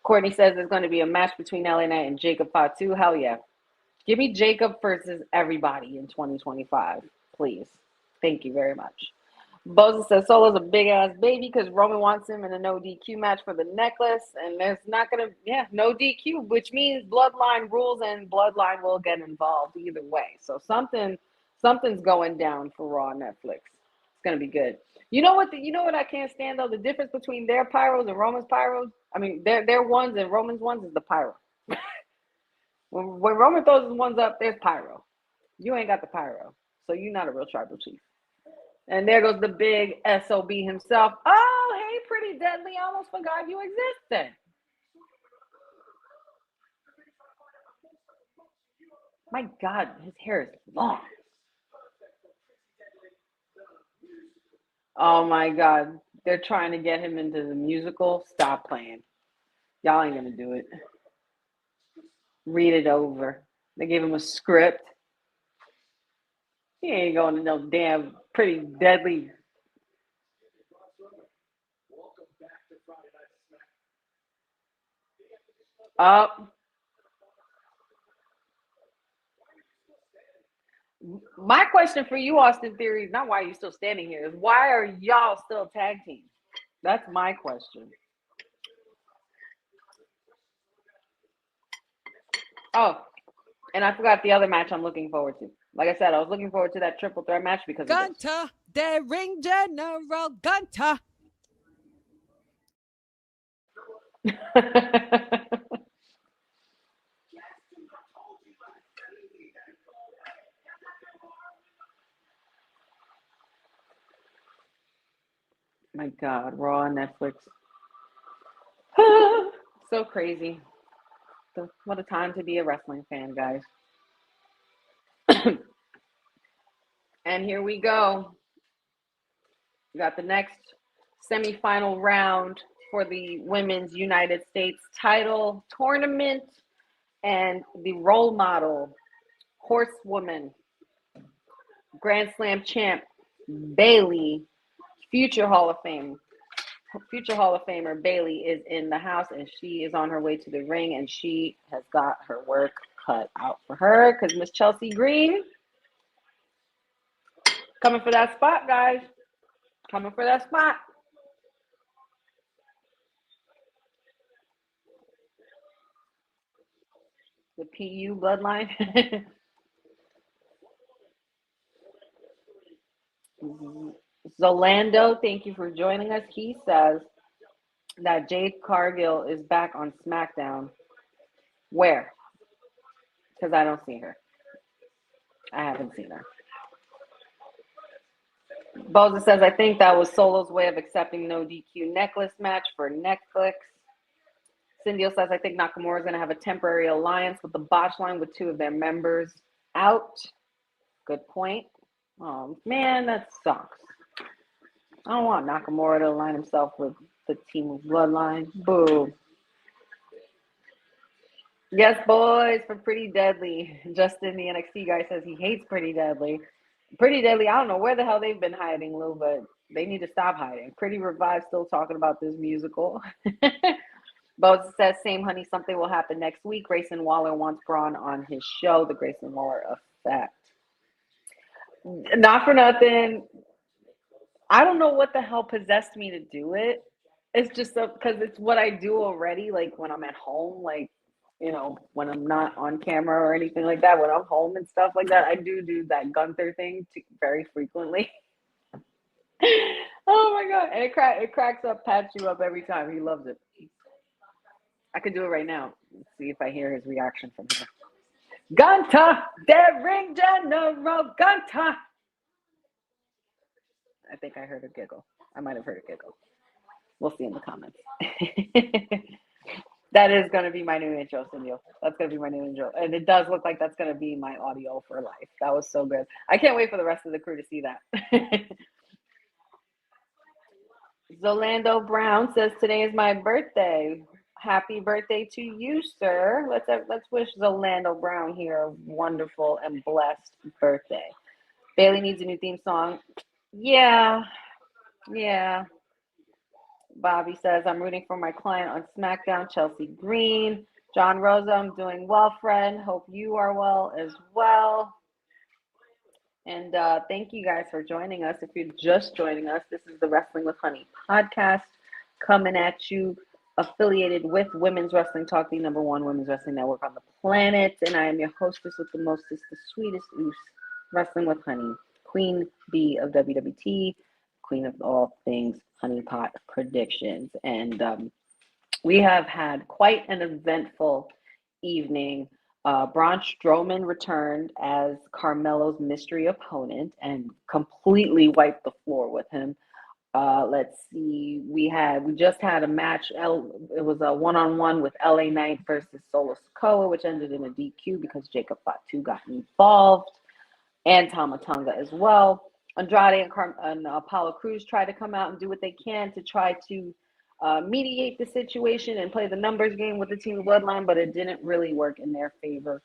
Courtney says there's going to be a match between LA Knight and Jacob Fatu. Hell yeah. Give me Jacob versus everybody in 2025, please. Thank you very much. Boza says Solo's a big ass baby because Roman wants him in a no DQ match for the necklace, and there's not gonna no DQ, which means bloodline rules and bloodline will get involved either way. So something's going down for Raw Netflix. It's gonna be good. You know what I can't stand though? The difference between their pyros and Roman's pyros. I mean their ones and Roman's ones is the pyro. when Roman throws his ones up, there's pyro. You ain't got the pyro, so you're not a real tribal chief. And there goes the big SOB himself. Oh, hey, Pretty Deadly. I almost forgot you existed. My God, his hair is long. Oh, my God. They're trying to get him into the musical. Stop playing. Y'all ain't going to do it. Read it over. They gave him a script. He ain't going to no damn Pretty Deadly. Up. My question for you, Austin Theory, is not why are you still standing here, is why are y'all still tag team? That's my question. Oh, and I forgot the other match I'm looking forward to. Like I said, I was looking forward to that triple threat match because Gunter, the ring general, Gunter. My God, Raw on Netflix. So crazy. What a time to be a wrestling fan, guys. And here we go. We got the next semifinal round for the Women's United States title tournament, and the role model horsewoman, Grand Slam champ Bayley, future Hall of Famer Bayley is in the house, and she is on her way to the ring, and she has got her work cut out for her because Miss Chelsea Green coming for that spot, guys. Coming for that spot. The PU bloodline. Zolando, thank you for joining us. He says that Jade Cargill is back on SmackDown. Where? Because I don't see her. I haven't seen her. Boza says, I think that was Solo's way of accepting no DQ necklace match for Netflix. Cindy says, I think Nakamura is going to have a temporary alliance with the Botch line with two of their members out. Good point. Oh, man, that sucks. I don't want Nakamura to align himself with the team of Bloodline. Boo. Yes, boys, for Pretty Deadly. Justin, the NXT guy, says he hates Pretty Deadly. Pretty Deadly, I don't know where the hell they've been hiding, Lou, but they need to stop hiding. Pretty Revive still talking about this musical. Boza says, same honey, something will happen next week. Grayson Waller wants Braun on his show, The Grayson Waller Effect. Not for nothing. I don't know what the hell possessed me to do it. It's just because it's what I do already, like when I'm at home, like, you know, when I'm not on camera or anything like that, when I'm home and stuff like that, I do that Gunther thing very frequently. Oh my God. And it cracks up, pats you up every time. He loves it. I could do it right now. Let's see if I hear his reaction from here. Gunther, the ring general, Gunther. I think I heard a giggle. I might have heard a giggle. We'll see in the comments. That is going to be my new intro, Cindy. That's going to be my new intro. And it does look like that's going to be my audio for life. That was so good. I can't wait for the rest of the crew to see that. Zolando Brown says, today is my birthday. Happy birthday to you, sir. Let's wish Zolando Brown here a wonderful and blessed birthday. Bailey needs a new theme song. Yeah. Bobby says, I'm rooting for my client on SmackDown, Chelsea Green. John Rosa, I'm doing well, friend. Hope you are well as well. And thank you guys for joining us. If you're just joining us, this is the Wrestling with Honey podcast coming at you, affiliated with Women's Wrestling Talk, the #1 women's wrestling network on the planet. And I am your hostess with the mostest, the sweetest oos, Wrestling with Honey, Queen Bee of WWT, queen of all things honeypot predictions. And we have had quite an eventful evening. Braun Strowman returned as Carmelo's mystery opponent and completely wiped the floor with him. Let's see. We just had a match. It was a one-on-one with LA Knight versus Solo Sikoa, which ended in a DQ because Jacob Fatu got involved, and Tama Tonga as well. Andrade and Apollo Crews try to come out and do what they can to try to mediate the situation and play the numbers game with the Team of Bloodline, but it didn't really work in their favor,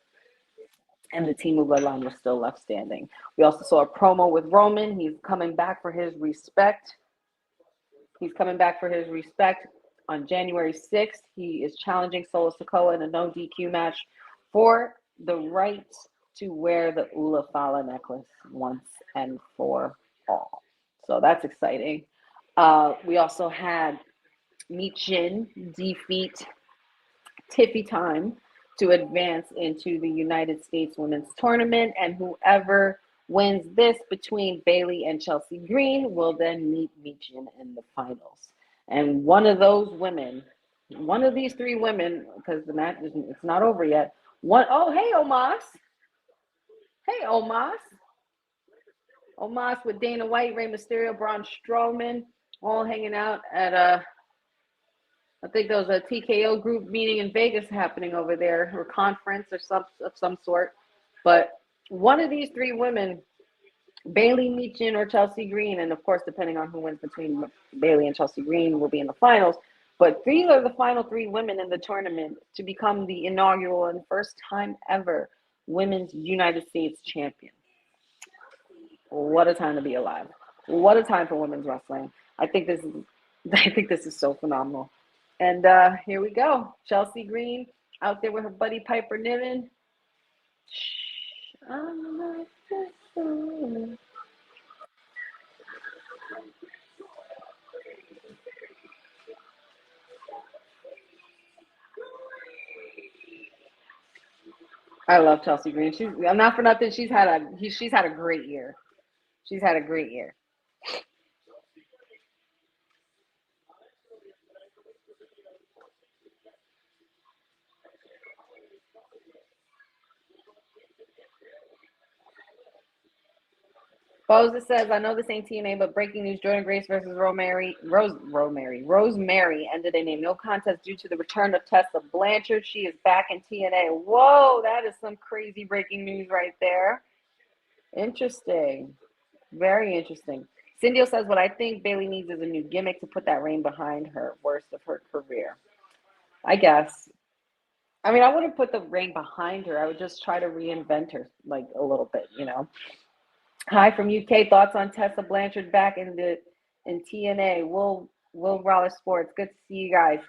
and the Team of Bloodline was still left standing. We also saw a promo with Roman. He's coming back for his respect. On January 6th. He is challenging Solo Sikoa in a no DQ match for the right to wear the Ula Fala necklace once and for all. So that's exciting. We also had Michin defeat Tiffy Time to advance into the United States Women's Tournament, and whoever wins this between Bailey and Chelsea Green will then meet Michin in the finals. And one of these three women, because the match it's not over yet. Hey Omos with Dana White, Rey Mysterio, Braun Strowman, all hanging out at I think there was a TKO group meeting in Vegas happening over there, or conference or some sort. But one of these three women, Bailey, Michin, or Chelsea Green, and of course, depending on who wins between Bailey and Chelsea Green, will be in the finals. But these are the final three women in the tournament to become the inaugural and first time ever Women's United States champion. What a time to be alive. What a time for women's wrestling. I think this is so phenomenal. And here we go. Chelsea Green out there with her buddy Piper Niven. I love Chelsea Green. I'm not for nothing. She's had a great year. She's had a great year. Boza says, I know this ain't TNA, but breaking news, Jordan Grace versus Rosemary ended in a no contest due to the return of Tessa Blanchard. She is back in TNA. Whoa, that is some crazy breaking news right there. Interesting. Very interesting. Cindy says, what I think Bailey needs is a new gimmick to put that reign behind her, worst of her career. I guess. I mean, I wouldn't put the reign behind her. I would just try to reinvent her like a little bit, you know. Hi from UK. Thoughts on Tessa Blanchard back in TNA? Will Roller Sports. Good to see you guys.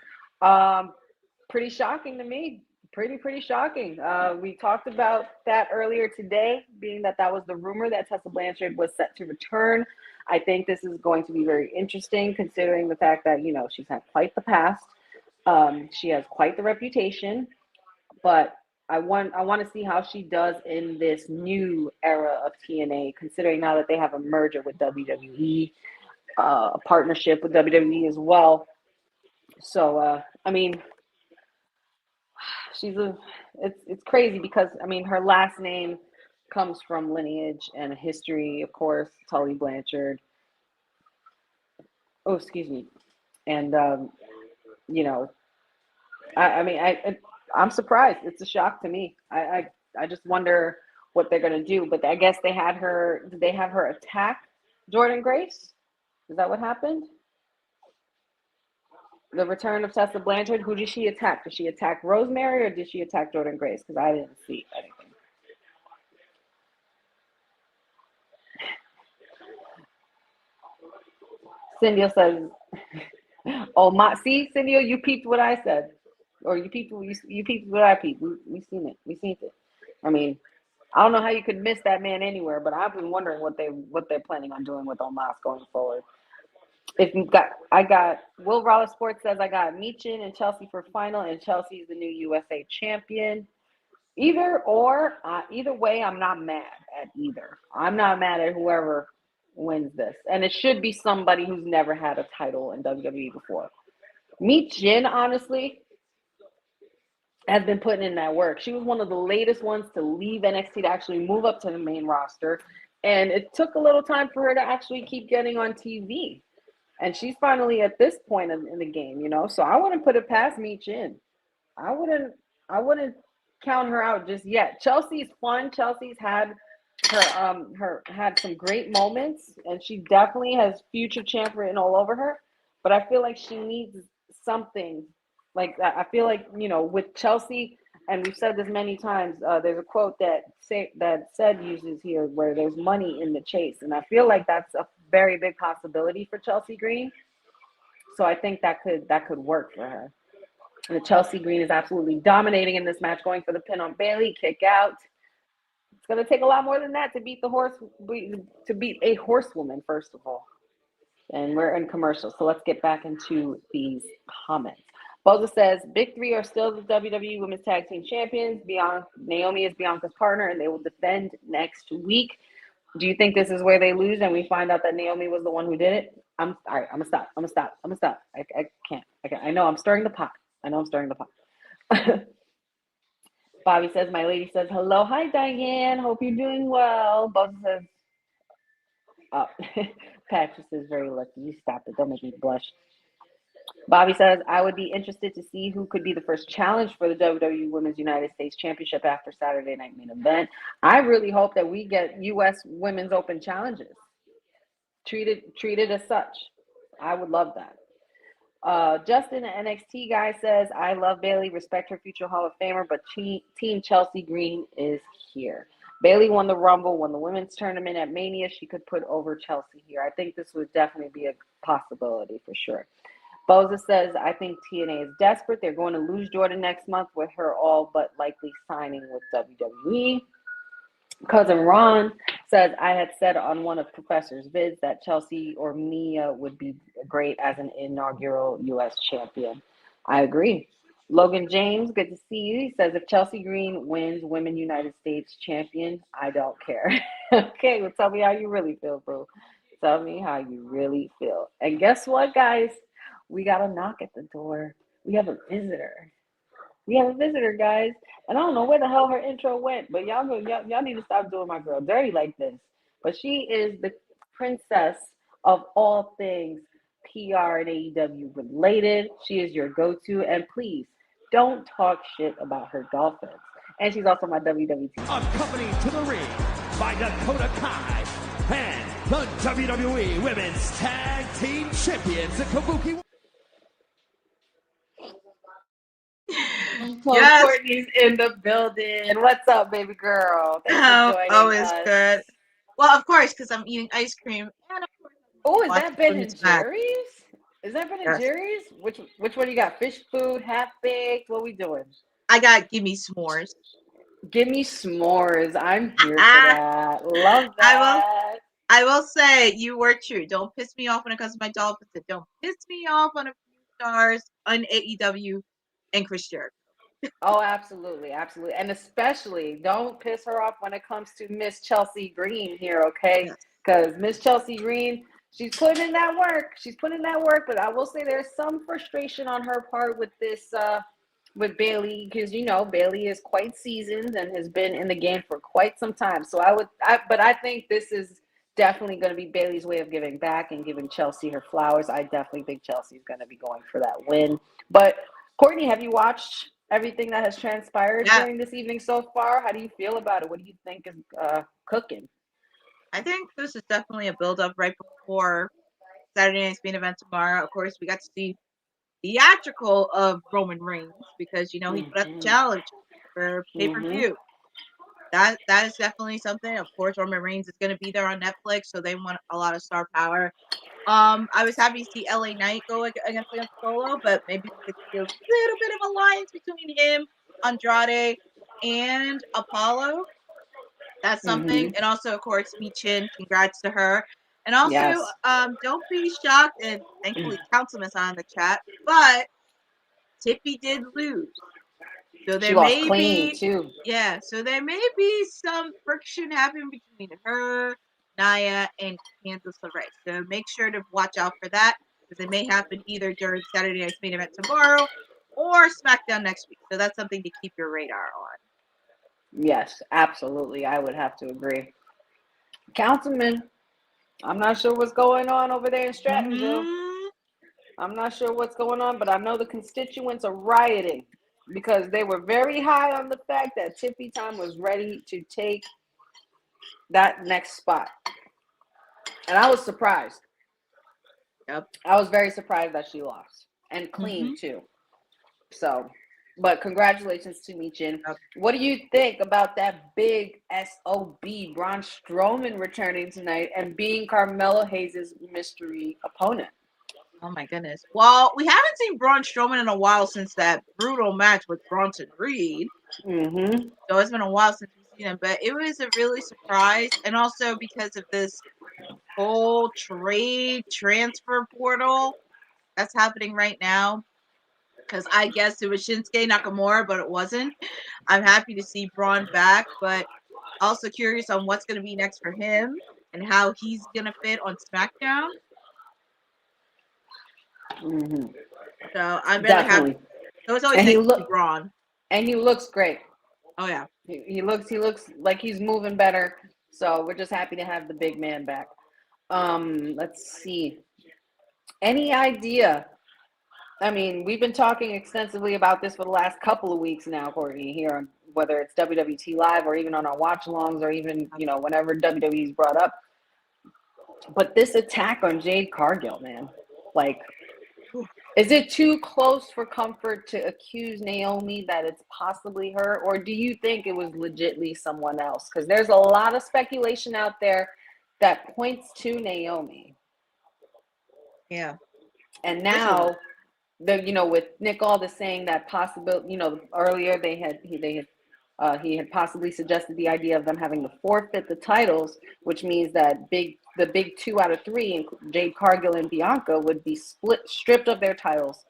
Pretty shocking to me. Pretty shocking. We talked about that earlier today, being that was the rumor that Tessa Blanchard was set to return. I think this is going to be very interesting, considering the fact that, you know, she's had quite the past. She has quite the reputation, but I want to see how she does in this new era of TNA, considering now that they have a merger with WWE, a partnership with WWE as well. So, I mean, it's crazy because, I mean, her last name comes from lineage and history, of course, Tully Blanchard. Oh, excuse me. And, you know, I'm surprised. It's a shock to me. I just wonder what they're gonna do. But I guess they had her. Did they have her attack Jordan Grace? Is that what happened? The return of Tessa Blanchard. Who did she attack? Did she attack Rosemary or did she attack Jordan Grace? Because I didn't see anything. Cynthia says, "Oh, see, Cynthia, you peeped what I said, or you peeped what I peeped. We seen it. We seen it. I mean, I don't know how you could miss that man anywhere, but I've been wondering what they're planning on doing with Omos going forward. I got Will Roller Sports says I got Michin and Chelsea for final, and Chelsea's the new USA champion. Either way, I'm not mad at either. I'm not mad at whoever wins this, and it should be somebody who's never had a title in WWE before. Michin, honestly, has been putting in that work. She was one of the latest ones to leave NXT to actually move up to the main roster, and it took a little time for her to actually keep getting on TV. And she's finally at this point in the game, you know. So I wouldn't put it past Michin. I wouldn't count her out just yet. Chelsea's fun. Chelsea's had her had some great moments, and she definitely has future champ written all over her. But I feel like she needs something like that. I feel like, you know, with Chelsea, and we've said this many times, there's a quote that Ced uses here where there's money in the chase. And I feel like that's a very big possibility for Chelsea Green. So I think that could work for her. And Chelsea Green is absolutely dominating in this match, going for the pin on Bayley, kick out. It's going to take a lot more than that to beat a horsewoman, first of all. And we're in commercial, so let's get back into these comments. Boza says, Big Three are still the WWE Women's Tag Team Champions. Naomi is Bianca's partner, and they will defend next week. Do you think this is where they lose and we find out that Naomi was the one who did it? All right, I'm gonna stop. I can't. I know I'm stirring the pot. Bobby says, my lady says, hello. Hi, Diane. Hope you're doing well. Boza says, Patrick says, very lucky. You stop it. Don't make me blush. Bobby says, I would be interested to see who could be the first challenge for the WWE Women's United States Championship after Saturday night main event. I really hope that we get U.S. Women's Open challenges. Treated as such. I would love that. Justin, the NXT guy, says, I love Bayley, respect her future Hall of Famer, but Team Chelsea Green is here. Bayley won the Rumble, won the women's tournament at Mania. She could put over Chelsea here. I think this would definitely be a possibility for sure. Boza says, I think TNA is desperate. They're going to lose Jordan next month with her all but likely signing with WWE. Cousin Ron says, I had said on one of Professor's vids that Chelsea or Mia would be great as an inaugural U.S. champion. I agree. Logan James, good to see you. He says, if Chelsea Green wins Women United States champion, I don't care. Okay, well, tell me how you really feel, bro. Tell me how you really feel. And guess what, guys? We got a knock at the door. We have a visitor. Guys. And I don't know where the hell her intro went, but y'all need to stop doing my girl dirty like this. But she is the princess of all things PR and AEW related. She is your go-to. And please, don't talk shit about her Dolphins. And she's also my WWT. Accompanied to the ring by Dakota Kai and the WWE Women's Tag Team Champions, the Kabuki. Yes. Courtney's in the building. What's up, baby girl? Always good. Well, of course, because I'm eating ice cream. And of course, oh, is that Ben and Jerry's? Is that Ben and Jerry's? Which one you got? Fish food, half baked? What we doing? I got Gimme S'mores. Give me s'mores. I'm here for that. Love that. I will say you were true. Don't piss me off when it comes to my Dolphins. Don't piss me off on a few stars on AEW and Chris Jericho. Oh, absolutely. And especially don't piss her off when it comes to Miss Chelsea Green here, okay? Because Miss Chelsea Green, she's putting in that work. But I will say there's some frustration on her part with this, with Bayley, because you know Bayley is quite seasoned and has been in the game for quite some time. So but I think this is definitely going to be Bayley's way of giving back and giving Chelsea her flowers. I definitely think Chelsea's going to be going for that win. But Courtney, have you watched everything that has transpired Yeah. during this evening so far? How do you feel about it? What do you think is cooking? I think this is definitely a build-up right before Saturday night's main event tomorrow. Of course, we got to see theatrical of Roman Reigns because he put up the challenge for pay-per-view. That is definitely something. Of course, Roman Reigns is going to be there on Netflix, so they want a lot of star power. I was happy to see LA Knight go against Solo, but maybe we could see a little bit of alliance between him, Andrade, and Apollo. That's something. And also, of course, Michin, congrats to her. And also, Yes. don't be shocked, and thankfully Councilman's on the chat, but Tiffy did lose. So She there lost may clean be, too. yeah, so there may be some friction happening between her, Nia, and Candice LeRae. So make sure to watch out for that, because it may happen either during Saturday night's main event tomorrow or SmackDown next week. So that's something to keep your radar on. Yes, absolutely. I would have to agree. Councilman, I'm not sure what's going on over there in Strattonville. I'm not sure what's going on, but I know the constituents are rioting because they were very high on the fact that Tiffy Time was ready to take that next spot. And I was surprised. Yep. I was very surprised that she lost. And clean, too. So, but congratulations to Michin. Yep. What do you think about that big SOB, Braun Strowman, returning tonight and being Carmelo Hayes' mystery opponent? Oh my goodness. Well, we haven't seen Braun Strowman in a while since that brutal match with Bronson Reed. So it's been a while since we've seen him, but it was a really surprise. And also because of this whole trade transfer portal that's happening right now. Because I guess it was Shinsuke Nakamura, but it wasn't. I'm happy to see Braun back, but also curious on what's going to be next for him and how he's going to fit on SmackDown. So I'm really happy. So it's always nice to see Braun. And he looks great. Oh yeah. He looks like he's moving better. So we're just happy to have the big man back. Let's see. Any idea? I mean, we've been talking extensively about this for the last couple of weeks now, Courtney, here on whether it's WWT Live or even on our watch-alongs or even, whenever WWE's brought up. But this attack on Jade Cargill, man, like, is it too close for comfort to accuse Naomi that it's possibly her? Or do you think it was legitly someone else? Because there's a lot of speculation out there that points to Naomi. Yeah. And now, with Nick Aldis saying that possibility, earlier he had possibly suggested the idea of them having to forfeit the titles, which means that the big 2 out of 3, Jade Cargill and Bianca, would be stripped of their titles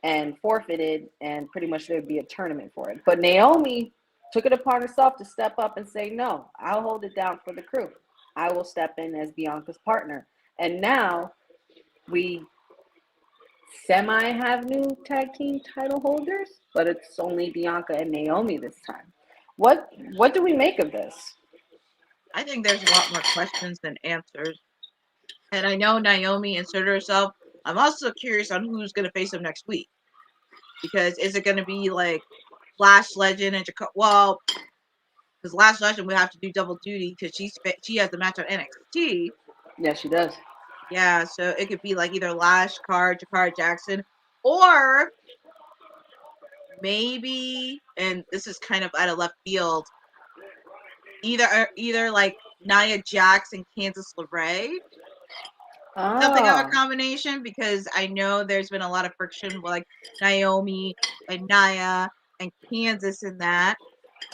and forfeited, and pretty much there'd be a tournament for it. But Naomi took it upon herself to step up and say, no, I'll hold it down for the crew. I will step in as Bianca's partner. And now we semi have new tag team title holders, but it's only Bianca and Naomi this time. What do we make of this? I think there's a lot more questions than answers. And I know Naomi inserted herself. I'm also curious on who's going to face him next week. Because is it going to be like Lash Legend and well, because Lash Legend would have to do double duty because she has the match on NXT. Yeah, she does. Yeah, so it could be like either Lash, Jakara Jackson, or maybe, and this is kind of out of left field, either like Nia Jax and Candice LeRae. Something of a combination, because I know there's been a lot of friction with like Naomi and Nia and Candice in that.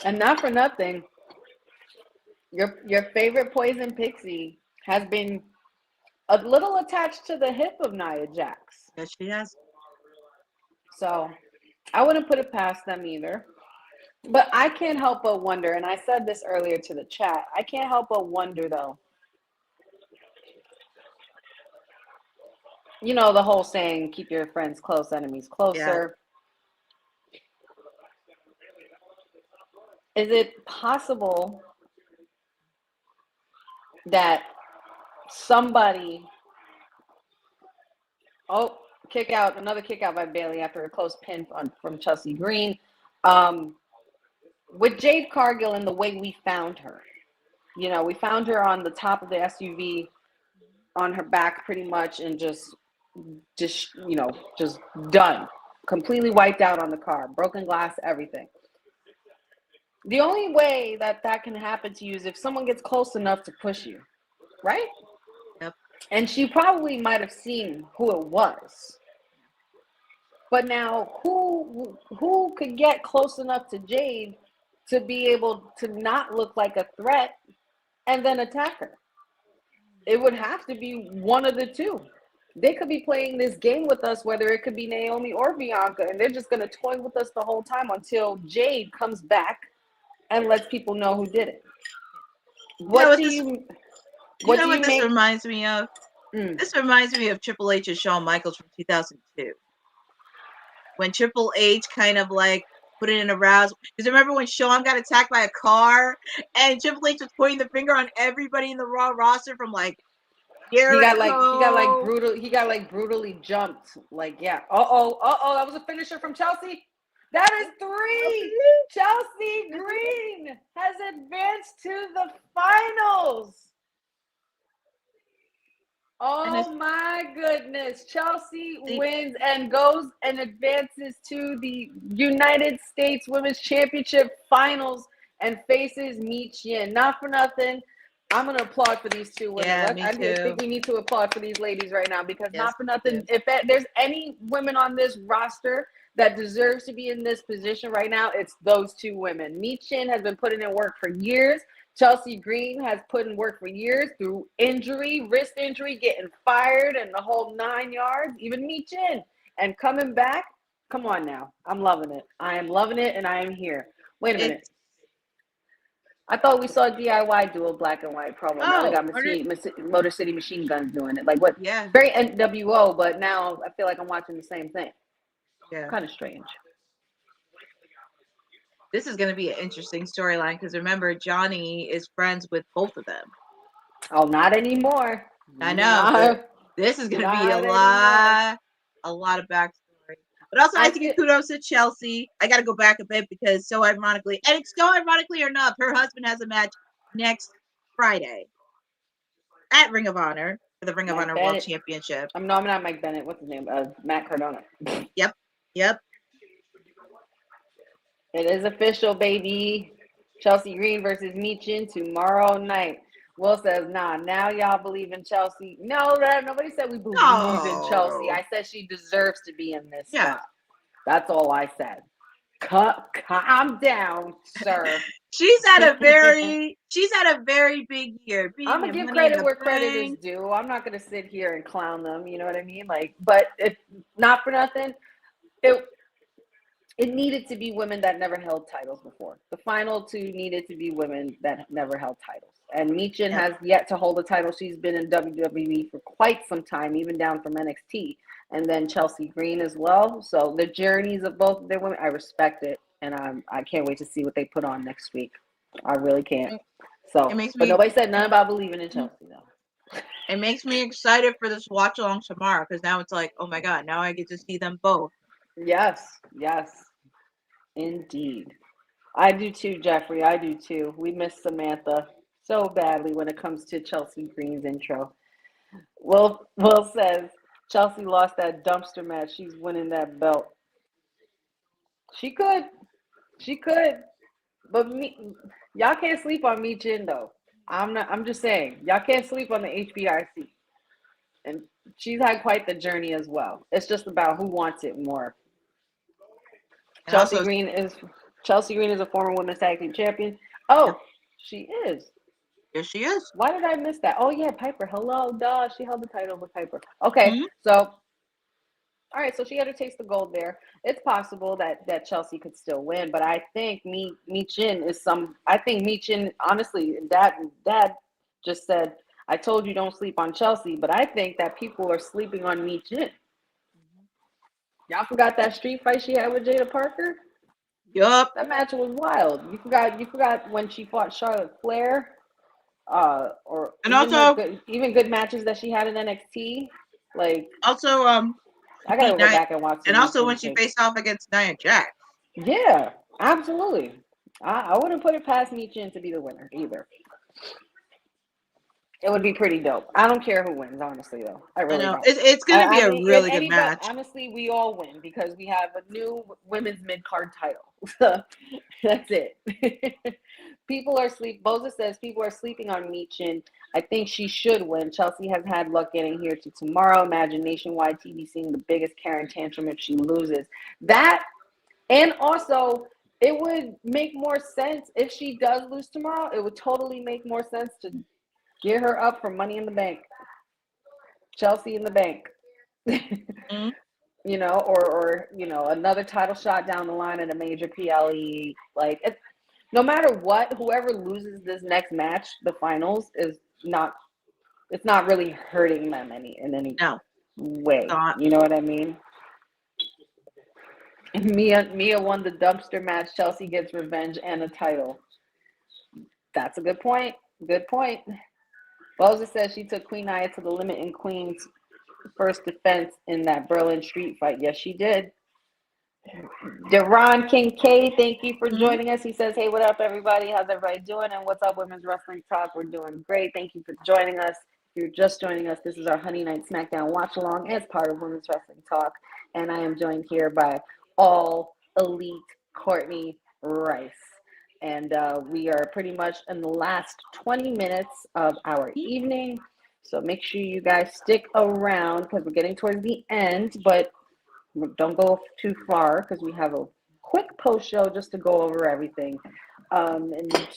And not for nothing, your favorite Poison Pixie has been a little attached to the hip of Nia Jax. Yes, she has. So I wouldn't put it past them either. But I can't help but wonder, and I said this earlier to the chat, I can't help but wonder, though. You know, the whole saying, keep your friends close, enemies closer. Yeah. Is it possible that somebody... Oh, another kick out by Bailey after a close pin from Chelsea Green. With Jade Cargill and the way we found her, we found her on the top of the SUV, on her back pretty much, and just done, completely wiped out on the car, broken glass, everything. The only way that can happen to you is if someone gets close enough to push you, right? Yep. And she probably might have seen who it was. But now, who could get close enough to Jade to be able to not look like a threat and then attack her? It would have to be one of the two. They could be playing this game with us, whether it could be Naomi or Bianca, and they're just going to toy with us the whole time until Jade comes back and lets people know who did it. What do you this reminds me of? This reminds me of Triple H and Shawn Michaels from 2002. When Triple H kind of like put it in a rouse. Because remember when Shawn got attacked by a car and Triple H was pointing the finger on everybody in the Raw roster from like he got brutally jumped. Like, yeah. That was a finisher from Chelsea. That is 3. Chelsea Green has advanced to the finals. Oh my goodness. Chelsea wins and goes and advances to the United States Women's Championship finals and faces Mi Chien. Not for nothing, I'm going to applaud for these two women. Yeah, I think we need to applaud for these ladies right now because not for nothing, if there's any women on this roster that deserves to be in this position right now, it's those two women. Mi Chien has been putting in work for years. Chelsea Green has put in work for years through injury, wrist injury, getting fired, and the whole 9 yards. Even Mi Chien. And coming back, come on now. I'm loving it. I am loving it, and I am here. Wait a minute. I thought we saw DIY do a black and white promo. Now we got Motor City Machine Guns doing it. Like what? Yeah. Very NWO, but now I feel like I'm watching the same thing. Yeah. Kind of strange. This is going to be an interesting storyline because remember, Johnny is friends with both of them. Oh, not anymore. I know. This is going to be a lot of backstory. But also, I have to give kudos to Chelsea. I got to go back a bit because so ironically or not, her husband has a match next Friday at Ring of Honor for the Ring of Honor World Championship. No, I'm not Mike Bennett. What's his name? Matt Cardona. Yep. It is official, baby. Chelsea Green versus Mi Chien tomorrow night. Will says, nah, now y'all believe in Chelsea. No, nobody said we believe in Chelsea. I said she deserves to be in this spot. That's all I said. Calm down, sir. She's had a very big year. I'm gonna give credit where credit is due. I'm not gonna sit here and clown them, you know what I mean? Like, but if not for nothing, it needed to be women that never held titles before. The final two needed to be women that never held titles. And Mi Chien has yet to hold a title. She's been in WWE for quite some time, even down from NXT. And then Chelsea Green as well. So the journeys of both of their women, I respect it. And I can't wait to see what they put on next week. I really can't. So, but nobody said nothing about believing in Chelsea, though. It makes me excited for this watch along tomorrow because now it's like, oh my God, now I get to see them both. Yes, indeed. I do too, Jeffrey. I do too. We miss Samantha so badly when it comes to Chelsea Green's intro. Will says Chelsea lost that dumpster match. She's winning that belt. She could. But y'all can't sleep on Mi Chien though. I'm just saying, y'all can't sleep on the HBIC. And she's had quite the journey as well. It's just about who wants it more. Chelsea Green is a former women's tag team champion. Oh, she is. Yes, she is. Why did I miss that? Oh yeah, Piper. Hello, duh. She held the title with Piper. Okay, so all right, so she had to taste the gold there. It's possible that Chelsea could still win, but I think Mi Chien honestly, Dad just said, I told you don't sleep on Chelsea, but I think that people are sleeping on Mi Chien. Y'all forgot that street fight she had with Jada Parker? Yup. That match was wild. You forgot when she fought Charlotte Flair, even good matches that she had in NXT. Like also, I gotta go back and watch. And also when she faced off against Nia Jax. Yeah, absolutely. I wouldn't put it past Michin to be the winner either. It would be pretty dope. I don't care who wins, honestly, though. I really don't. It's going to be a really good match. Honestly, we all win because we have a new women's mid-card title. So that's it. People are Boza says people are sleeping on Michin. I think she should win. Chelsea has had luck getting here to tomorrow. Imagine nationwide TV seeing the biggest Karen tantrum if she loses. That, and also, it would make more sense if she does lose tomorrow. It would totally make more sense to get her up for Money in the Bank. Chelsea in the bank. Mm-hmm. You know, or you know, another title shot down the line in a major PLE. Like, no matter what, whoever loses this next match, the finals, it's not really hurting them in any way. You know what I mean? Mia won the dumpster match. Chelsea gets revenge and a title. That's a good point. Good point. Boza says she took Queen Nia to the limit in Queen's first defense in that Berlin street fight. Yes, she did. Deron Kincaid, thank you for joining us. He says, hey, what up, everybody? How's everybody doing? And what's up, Women's Wrestling Talk? We're doing great. Thank you for joining us. If you're just joining us, this is our Honey Night SmackDown watch-along as part of Women's Wrestling Talk. And I am joined here by All Elite Courtney Rice. And we are pretty much in the last 20 minutes of our evening. So make sure you guys stick around because we're getting towards the end. But don't go too far because we have a quick post show just to go over everything and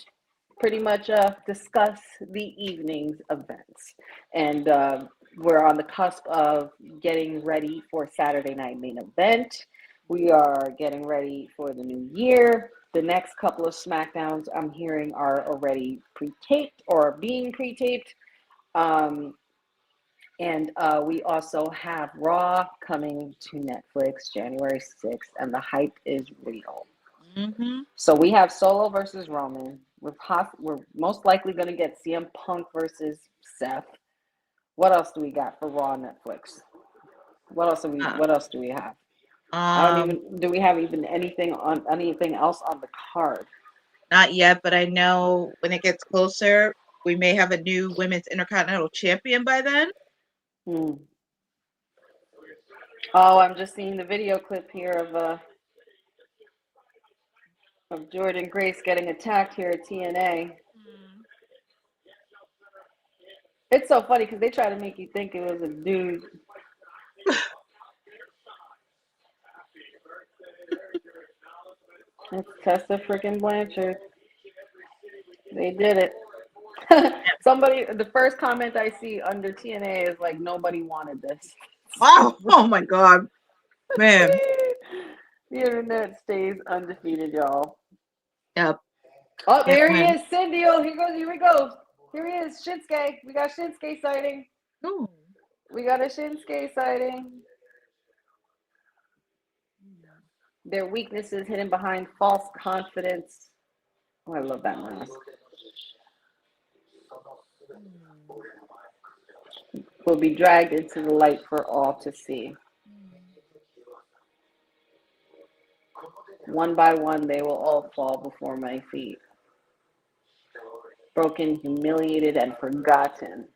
pretty much discuss the evening's events. And we're on the cusp of getting ready for Saturday night main event. We are getting ready for the new year. The next couple of SmackDowns I'm hearing are already pre-taped or being pre-taped. And we also have Raw coming to Netflix January 6th, and the hype is real. Mm-hmm. So we have Solo versus Roman. We're most likely going to get CM Punk versus Seth. What else do we got for Raw on Netflix? What else do we have? Do we have even anything else on the card? Not yet, but I know when it gets closer, we may have a new women's Intercontinental Champion by then. Oh, I'm just seeing the video clip here of Jordan Grace getting attacked here at TNA. It's so funny because they try to make you think it was a dude. It's Tessa freaking Blanchard. They did it. The first comment I see under TNA is like, nobody wanted this. Oh my God. Man. The internet stays undefeated, y'all. Yep. Oh, there he is. Cindy. Oh, here we go. Here he is. Shinsuke. We got Shinsuke sighting. Ooh. We got a Shinsuke sighting. Their weaknesses hidden behind false confidence. Oh, I love that mask. Will be dragged into the light for all to see. One by one, they will all fall before my feet. Broken, humiliated, and forgotten.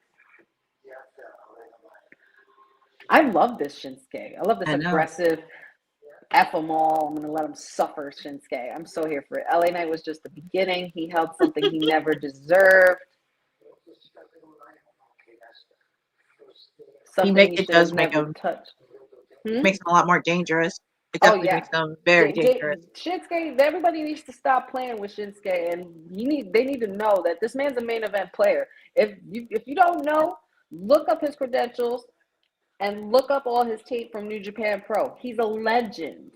I love this Shinsuke. I love this aggressive, F them all. I'm going to let them suffer Shinsuke. I'm so here for it. LA Knight was just the beginning. He held something he never deserved. It does make him touch. Makes him a lot more dangerous. It definitely makes them very dangerous. Shinsuke, everybody needs to stop playing with Shinsuke, and they need to know that this man's a main event player. If you don't know, look up his credentials and look up all his tape from New Japan Pro. He's a legend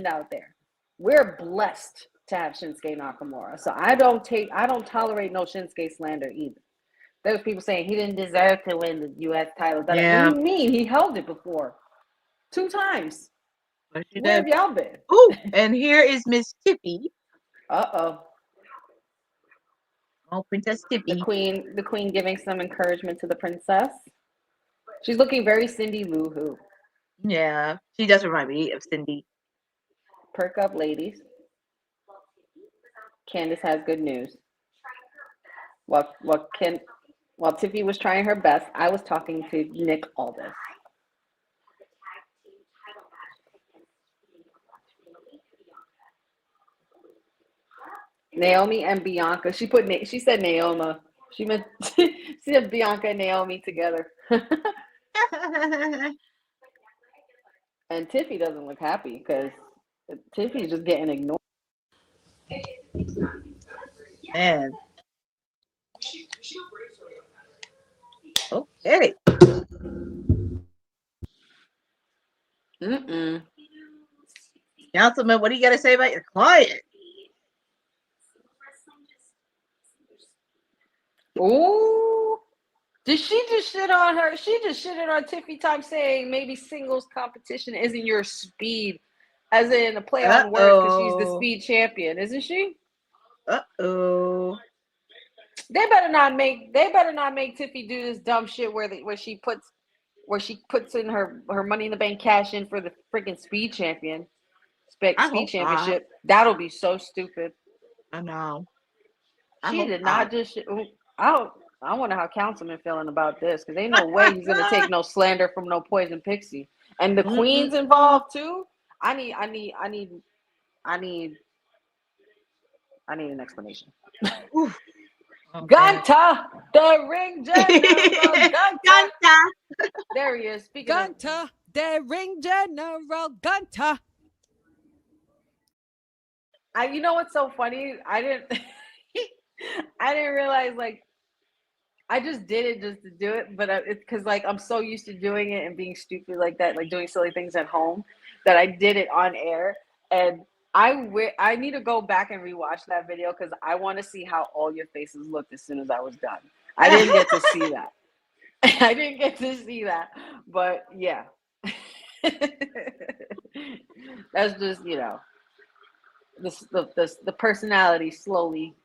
out there. We're blessed to have Shinsuke Nakamura, so I don't tolerate no Shinsuke slander either. There's people saying he didn't deserve to win the U.S. title. What do you mean? He held it before 2 times. Where have y'all been? Oh, and here is Miss Tippy. Oh, Princess Tippy. The queen giving some encouragement to the princess. She's looking very Cindy Lou Who. Yeah, she does remind me of Cindy. Perk up, ladies. Candace has good news. While Tiffy was trying her best, I was talking to Nick Aldis. Naomi and Bianca. She said Naoma. She meant she said Bianca and Naomi together. And Tiffy doesn't look happy because Tiffy's just getting ignored. Man. Okay. Councilman, what do you got to say about your client? Ooh. Did she just shit on her? She just shitted on Tiffy time saying maybe singles competition isn't your speed, as in a play on words because she's the speed champion, isn't she? Uh-oh. They better not make Tiffy do this dumb shit where she puts in her Money in the Bank cash in for the freaking speed championship. Not. That'll be so stupid. I know. She did not just. I wonder how Councilman feeling about this because ain't no way he's gonna take no slander from no Poison Pixie. And the Queen's involved too. I need an explanation. Okay. Gunta, the ring general. Gunta. There he is. Speaking Gunta, the ring general. Gunta. You know what's so funny? I didn't realize, like, I just did it just to do it, but it's because, like, I'm so used to doing it and being stupid like that, like doing silly things at home, that I did it on air. And I need to go back and rewatch that video because I want to see how all your faces looked as soon as I was done. I didn't get to see that. I didn't get to see that, but yeah. That's just, the personality slowly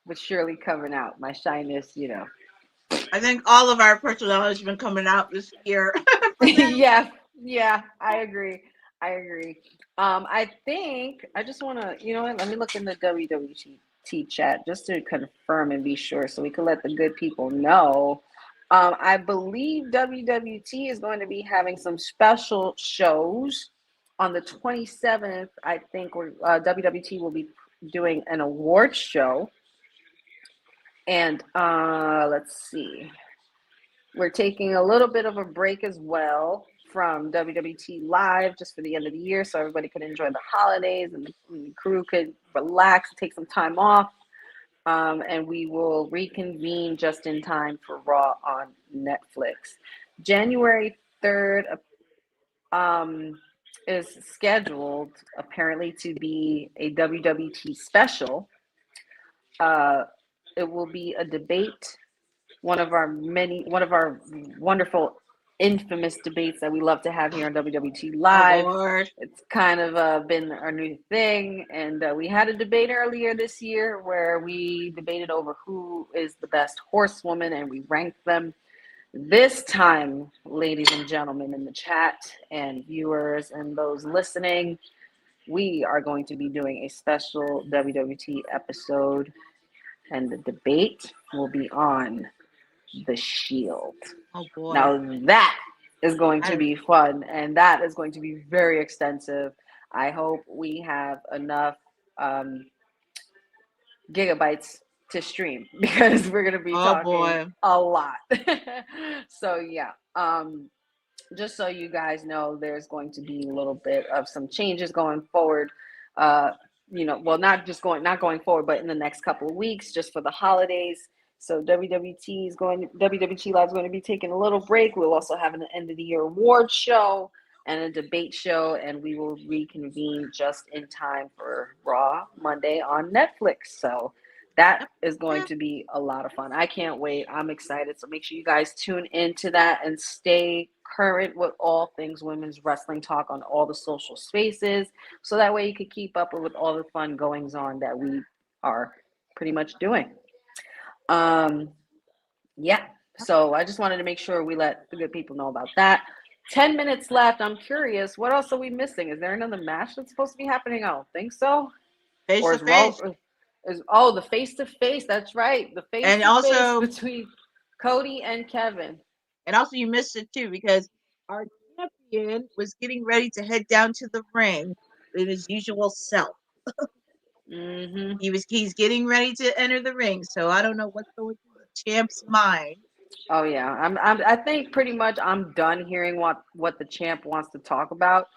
but surely coming out. My shyness, I think all of our personalities have been coming out this year. Yeah, I agree. I think I just want to, let me look in the WWT chat just to confirm and be sure so we can let the good people know. I believe WWT is going to be having some special shows on the 27th. I think WWT will be doing an awards show. And let's see. We're taking a little bit of a break as well from WWT Live just for the end of the year so everybody could enjoy the holidays and the crew could relax and take some time off. And we will reconvene just in time for Raw on Netflix. January 3rd is scheduled apparently to be a WWT special. It will be a debate, one of our wonderful, infamous debates that we love to have here on WWT Live. It's kind of been our new thing, and we had a debate earlier this year where we debated over who is the best horsewoman, and we ranked them. This time, ladies and gentlemen in the chat and viewers and those listening, we are going to be doing a special WWT episode, and the debate will be on the Shield. Oh boy. Now that is going to be fun, and that is going to be very extensive. I hope we have enough gigabytes to stream because we're going to be talking a lot. So yeah, just so you guys know, there's going to be a little bit of some changes going forward. Not going forward, but in the next couple of weeks, just for the holidays. So WWT Live is going to be taking a little break. We'll also have an end of the year award show and a debate show, and we will reconvene just in time for Raw Monday on Netflix. So that is going to be a lot of fun. I can't wait. I'm excited. So make sure you guys tune into that and stay current with all things women's wrestling talk on all the social spaces. So that way you can keep up with all the fun goings on that we are pretty much doing. So I just wanted to make sure we let the good people know about that. 10 minutes left. I'm curious, what else are we missing? Is there another match that's supposed to be happening? I don't think so. Face Or to face. the face to face? That's right, the face And to also- face between Cody and Kevin. And also, you missed it too because our champion was getting ready to head down to the ring in his usual self. Mm-hmm. He's getting ready to enter the ring, so I don't know what's going through the champ's mind. Oh yeah, I think pretty much I'm done hearing what the champ wants to talk about.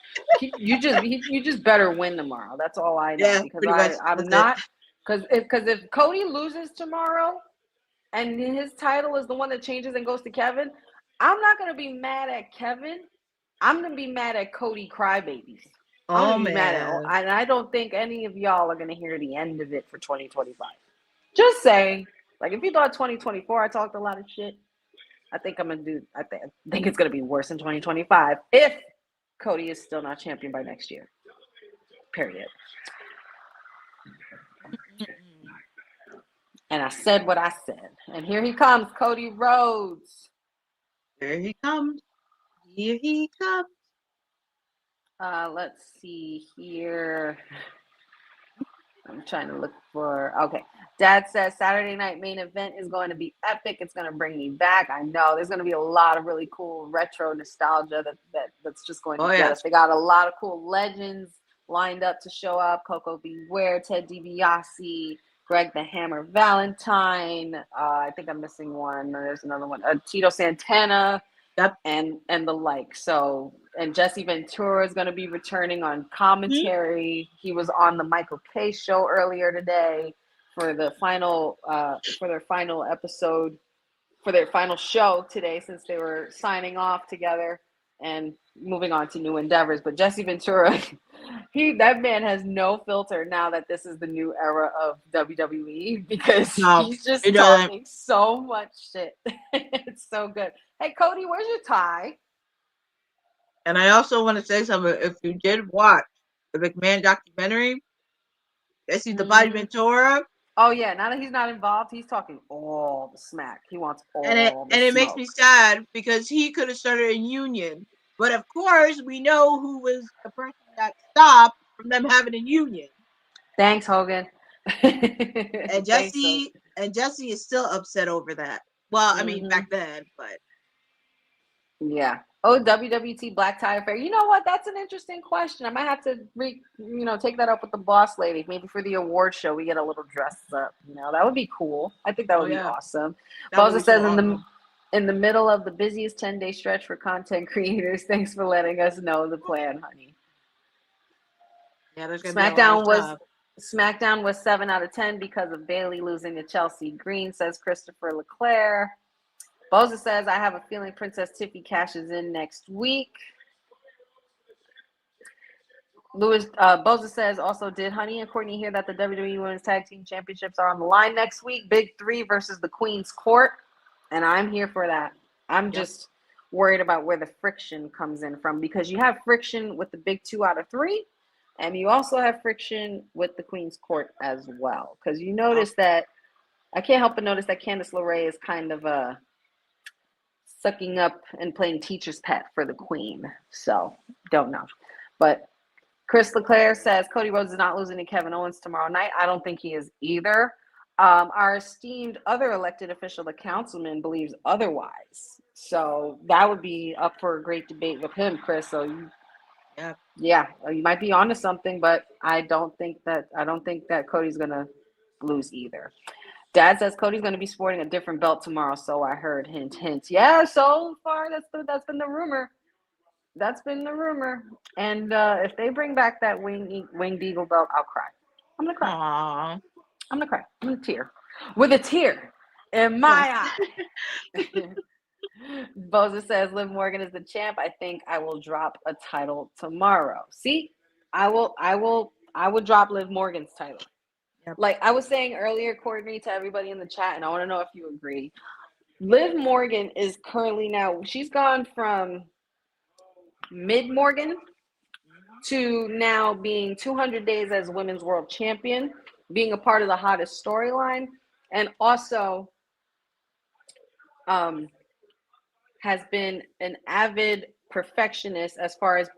You just better win tomorrow. That's all I know, Yeah, because pretty much. I'm That's not it. because if Cody loses tomorrow and his title is the one that changes and goes to Kevin, I'm not gonna be mad at Kevin. I'm gonna be mad at Cody crybabies. I'm Oh gonna be mad at, man. and I don't think any of y'all are gonna hear the end of it for 2025. Just saying. Like, if you thought 2024 I talked a lot of shit, I think I'm gonna do. I think it's gonna be worse in 2025 if Cody is still not champion by next year. Period. And I said what I said. And here he comes, Cody Rhodes. Here he comes. Here he comes. Let's see here. I'm trying to look for. Okay. Dad says Saturday night main event is going to be epic. It's going to bring me back. I know there's going to be a lot of really cool retro nostalgia that's just going to get us. They got a lot of cool legends lined up to show up. Coco Beware, Ted DiBiase, Greg the Hammer Valentine. I think I'm missing one. There's another one. Tito Santana. Yep. And the like. So, and Jesse Ventura is going to be returning on commentary. He was on the Michael K show earlier today for the final for their final episode, for their final show today, since they were signing off together and moving on to new endeavors. But Jesse Ventura, that man has no filter now that this is the new era of WWE, because he's just talking so much shit. It's so good. Hey, Cody, where's your tie? And I also want to say something. If you did watch the McMahon documentary, Jesse the Body Ventura. Oh yeah, now that he's not involved, he's talking all the smack. He wants all the smoke. And it makes me sad because he could have started a union. But of course, we know who was the person that stopped from them having a union. Thanks, Hogan. And Jesse is still upset over that. Well, I mean, back then, but yeah. Oh, WWT Black Tie Affair. You know what? That's an interesting question. I might have to take that up with the boss lady. Maybe for the award show, we get a little dressed up. That would be cool. I think that would be awesome. Boza says in the middle of the busiest 10-day stretch for content creators. Thanks for letting us know the plan, honey. Yeah, there's gonna SmackDown was 7 out of 10 because of Bayley losing to Chelsea Green, says Christopher LeClaire. Boza says, I have a feeling Princess Tiffy cashes in next week. Boza says, also, did Honey and Courtney hear that the WWE Women's Tag Team Championships are on the line next week? Big 3 versus the Queen's Court. And I'm here for that. I'm just worried about where the friction comes in from, because you have friction with the big 2 out of 3. And you also have friction with the Queen's Court as well. Because you notice that, I can't help but notice that Candice LeRae is kind of sucking up and playing teacher's pet for the Queen. So, don't know. But Chris LeClaire says, Cody Rhodes is not losing to Kevin Owens tomorrow night. I don't think he is either. Our esteemed other elected official, the councilman, believes otherwise. So, that would be up for a great debate with him, Chris. So, you might be onto something, but I don't think that Cody's gonna lose either. Dad says Cody's gonna be sporting a different belt tomorrow, so I heard. Hint, hint. Yeah, so far that's been the rumor. That's been the rumor. And if they bring back that winged eagle belt, I'll cry. I'm gonna cry. Aww. I'm gonna cry. I'm gonna tear with a tear in my eye. Boza says Liv Morgan is the champ. I think I will drop a title tomorrow. See, I would drop Liv Morgan's title. Yep. Like I was saying earlier, Courtney, to everybody in the chat, and I want to know if you agree. Liv Morgan is currently she's gone from mid Morgan to now being 200 days as Women's World Champion, being a part of the hottest storyline, and also has been an avid perfectionist as far as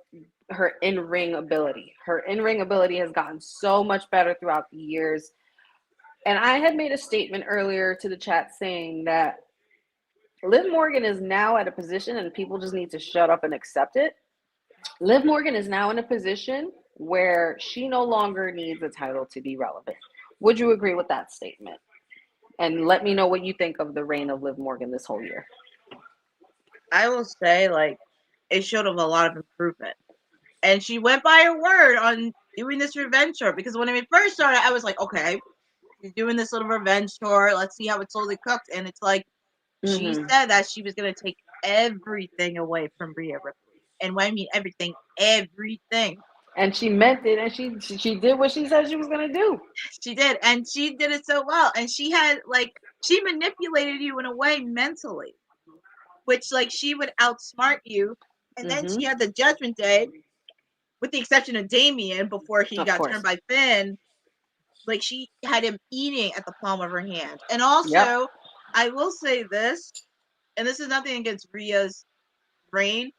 her in-ring ability. Her in-ring ability has gotten so much better throughout the years. And I had made a statement earlier to the chat saying that Liv Morgan is now at a position, and people just need to shut up and accept it. Liv Morgan is now in a position where she no longer needs a title to be relevant. Would you agree with that statement? And let me know what you think of the reign of Liv Morgan this whole year. I will say, like, it showed him a lot of improvement. And she went by her word on doing this revenge tour, because when it first started, I was like, okay, she's doing this little revenge tour. Let's see how it's slowly cooked. And it's like, she said that she was going to take everything away from Rhea Ripley. And when I mean everything, everything. And she meant it, and she did what she said she was going to do. She did, and she did it so well. And she had, like, she manipulated you in a way mentally, which, like, she would outsmart you. And then she had the Judgment Day, with the exception of Damian, before he got turned by Finn. Like, she had him eating at the palm of her hand. And also, I will say this, and this is nothing against Rhea's reign,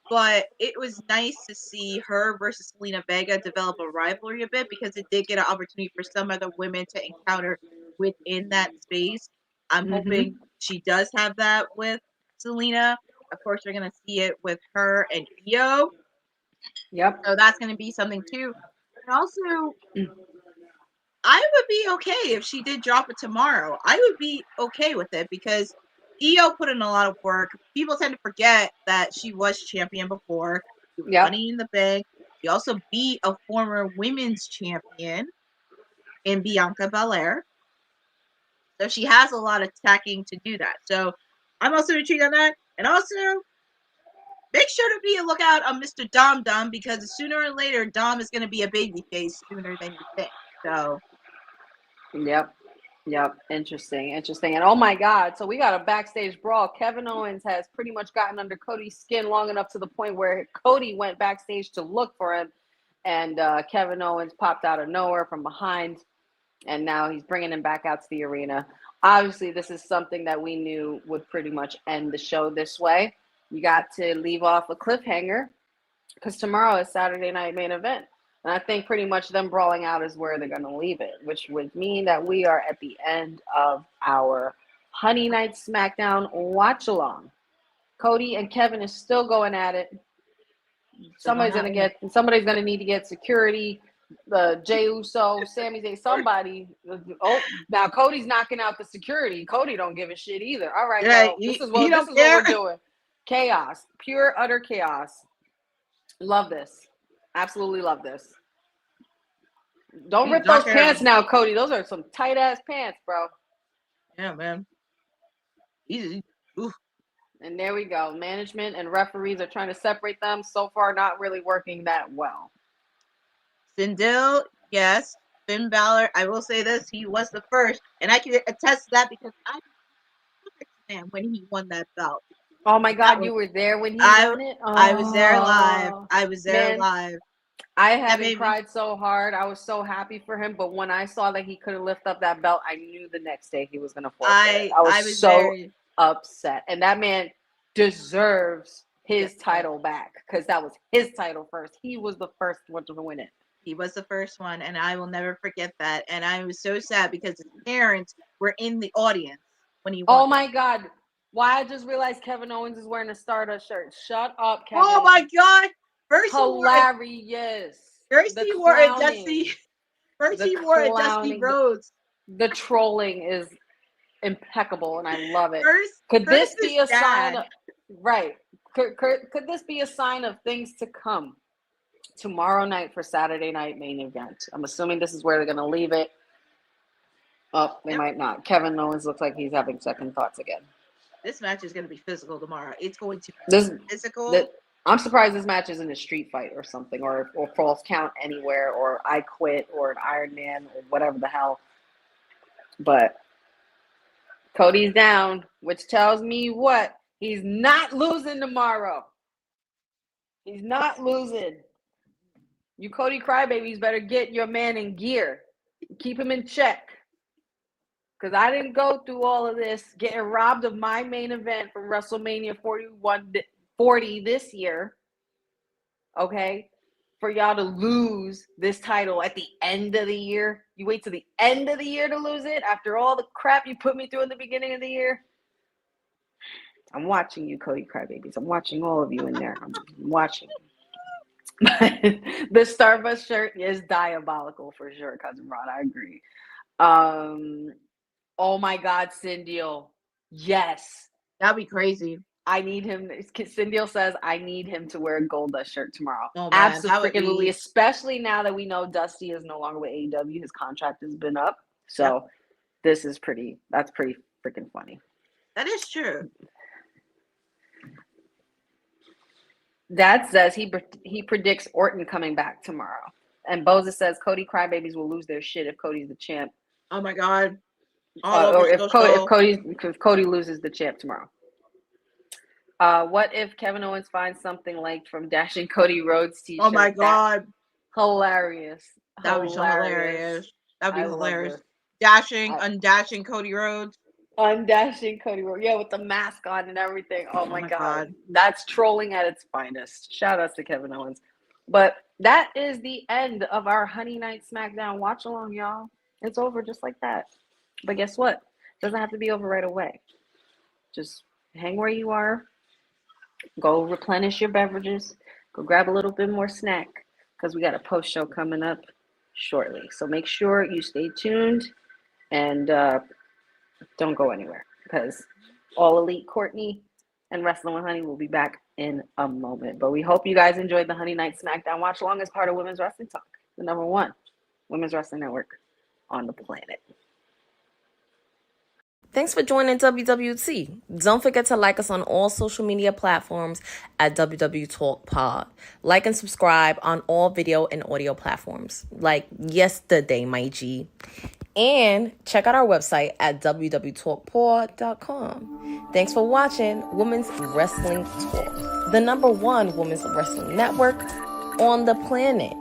but it was nice to see her versus Selena Vega develop a rivalry a bit, because it did get an opportunity for some other women to encounter within that space. I'm hoping she does have that with Selena. Of course, we're going to see it with her and Io. Yep. So that's going to be something too. And also, I would be okay if she did drop it tomorrow. I would be okay with it, because Io put in a lot of work. People tend to forget that she was champion before. She was Money in the Bank. She also beat a former women's champion in Bianca Belair. So she has a lot of tacking to do that. So I'm also intrigued on that. And also, make sure to be a lookout on Mr. Dom Dom, because sooner or later, Dom is going to be a babyface sooner than you think. So. Yep. Interesting. And oh my God, so we got a backstage brawl. Kevin Owens has pretty much gotten under Cody's skin long enough to the point where Cody went backstage to look for him, and Kevin Owens popped out of nowhere from behind, and now he's bringing him back out to the arena. Obviously, this is something that we knew would pretty much end the show this way. You got to leave off a cliffhanger, because tomorrow is Saturday Night Main Event. And I think pretty much them brawling out is where they're going to leave it, which would mean that we are at the end of our Honey Night SmackDown watch-along. Cody and Kevin is still going at it. Somebody's going to need to get security. Jey Uso, Sami Zayn, somebody. Oh, now Cody's knocking out the security. Cody don't give a shit either. All right, well, this is what we're doing. Chaos. Pure, utter chaos. Love this. Absolutely love this. Don't rip those pants now, Cody. Those are some tight ass pants, bro. Yeah, man. Easy. Oof. And there we go. Management and referees are trying to separate them. So far, not really working that well. Sindel, yes. Finn Balor, I will say this, he was the first. And I can attest to that, because I was when he won that belt. Oh my God, you were there when he won it? Oh, I was there live. I haven't cried so hard. I was so happy for him, but when I saw that he couldn't lift up that belt, I knew the next day he was going to forfeit. I was so upset. And that man deserves his title back, because that was his title first. He was the first one to win it. He was the first one, and I will never forget that. And I was so sad, because his parents were in the audience when he won. Oh my God. Why I just realized Kevin Owens is wearing a Stardust shirt. Shut up, Kevin. Oh my God. First hilarious. He wore a Dusty Rhodes. The trolling is impeccable, and I love it. Could this be a sign of, right? Could this be a sign of things to come tomorrow night for Saturday Night Main Event? I'm assuming this is where they're going to leave it. Oh, they might not. Kevin Owens looks like he's having second thoughts again. This match is going to be physical tomorrow. It's going to be physical. I'm surprised this match isn't a street fight or something, or falls count anywhere, or I quit, or an Iron Man, or whatever the hell. But Cody's down, which tells me what? He's not losing tomorrow. He's not losing. You Cody crybabies better get your man in gear. Keep him in check. Because I didn't go through all of this getting robbed of my main event from WrestleMania 41 40 this year, okay, for y'all to lose this title at the end of the year. You wait till the end of the year to lose it after all the crap you put me through in the beginning of the year. I'm watching you, Cody Crybabies. I'm watching all of you in there. I'm watching. The Starbucks shirt is diabolical for sure, Cousin Ron. I agree. Oh my God, Cindy. Yes. That'd be crazy. I need him. Cindy says I need him to wear a Goldust shirt tomorrow. Oh, man, Absolutely, especially now that we know Dusty is no longer with AEW. His contract has been up. So that's pretty freaking funny. That is true. Dad says he predicts Orton coming back tomorrow. And Boza says Cody Crybabies will lose their shit if Cody's the champ. Oh my God. Or if Cody loses the champ tomorrow. What if Kevin Owens finds something like from Dashing Cody Rhodes t-shirt? Oh my God. Hilarious. That would be so hilarious. That'd be hilarious. Dashing Cody Rhodes. Undashing Cody Rhodes. Yeah, with the mask on and everything. Oh my God. That's trolling at its finest. Shout out to Kevin Owens. But that is the end of our Honey Night SmackDown watch along, y'all. It's over just like that. But guess what? It doesn't have to be over right away. Just hang where you are. Go replenish your beverages. Go grab a little bit more snack because we got a post show coming up shortly. So make sure you stay tuned and don't go anywhere because All Elite Courtney and Wrestling with Honey will be back in a moment. But we hope you guys enjoyed the Honey Night SmackDown watch along as part of Women's Wrestling Talk, the #1 women's wrestling network on the planet. Thanks for joining WWT. Don't forget to like us on all social media platforms at WWTalkpod. Like and subscribe on all video and audio platforms, like yesterday, my G. And check out our website at wwtalkpod.com. Thanks for watching Women's Wrestling Talk, the #1 women's wrestling network on the planet.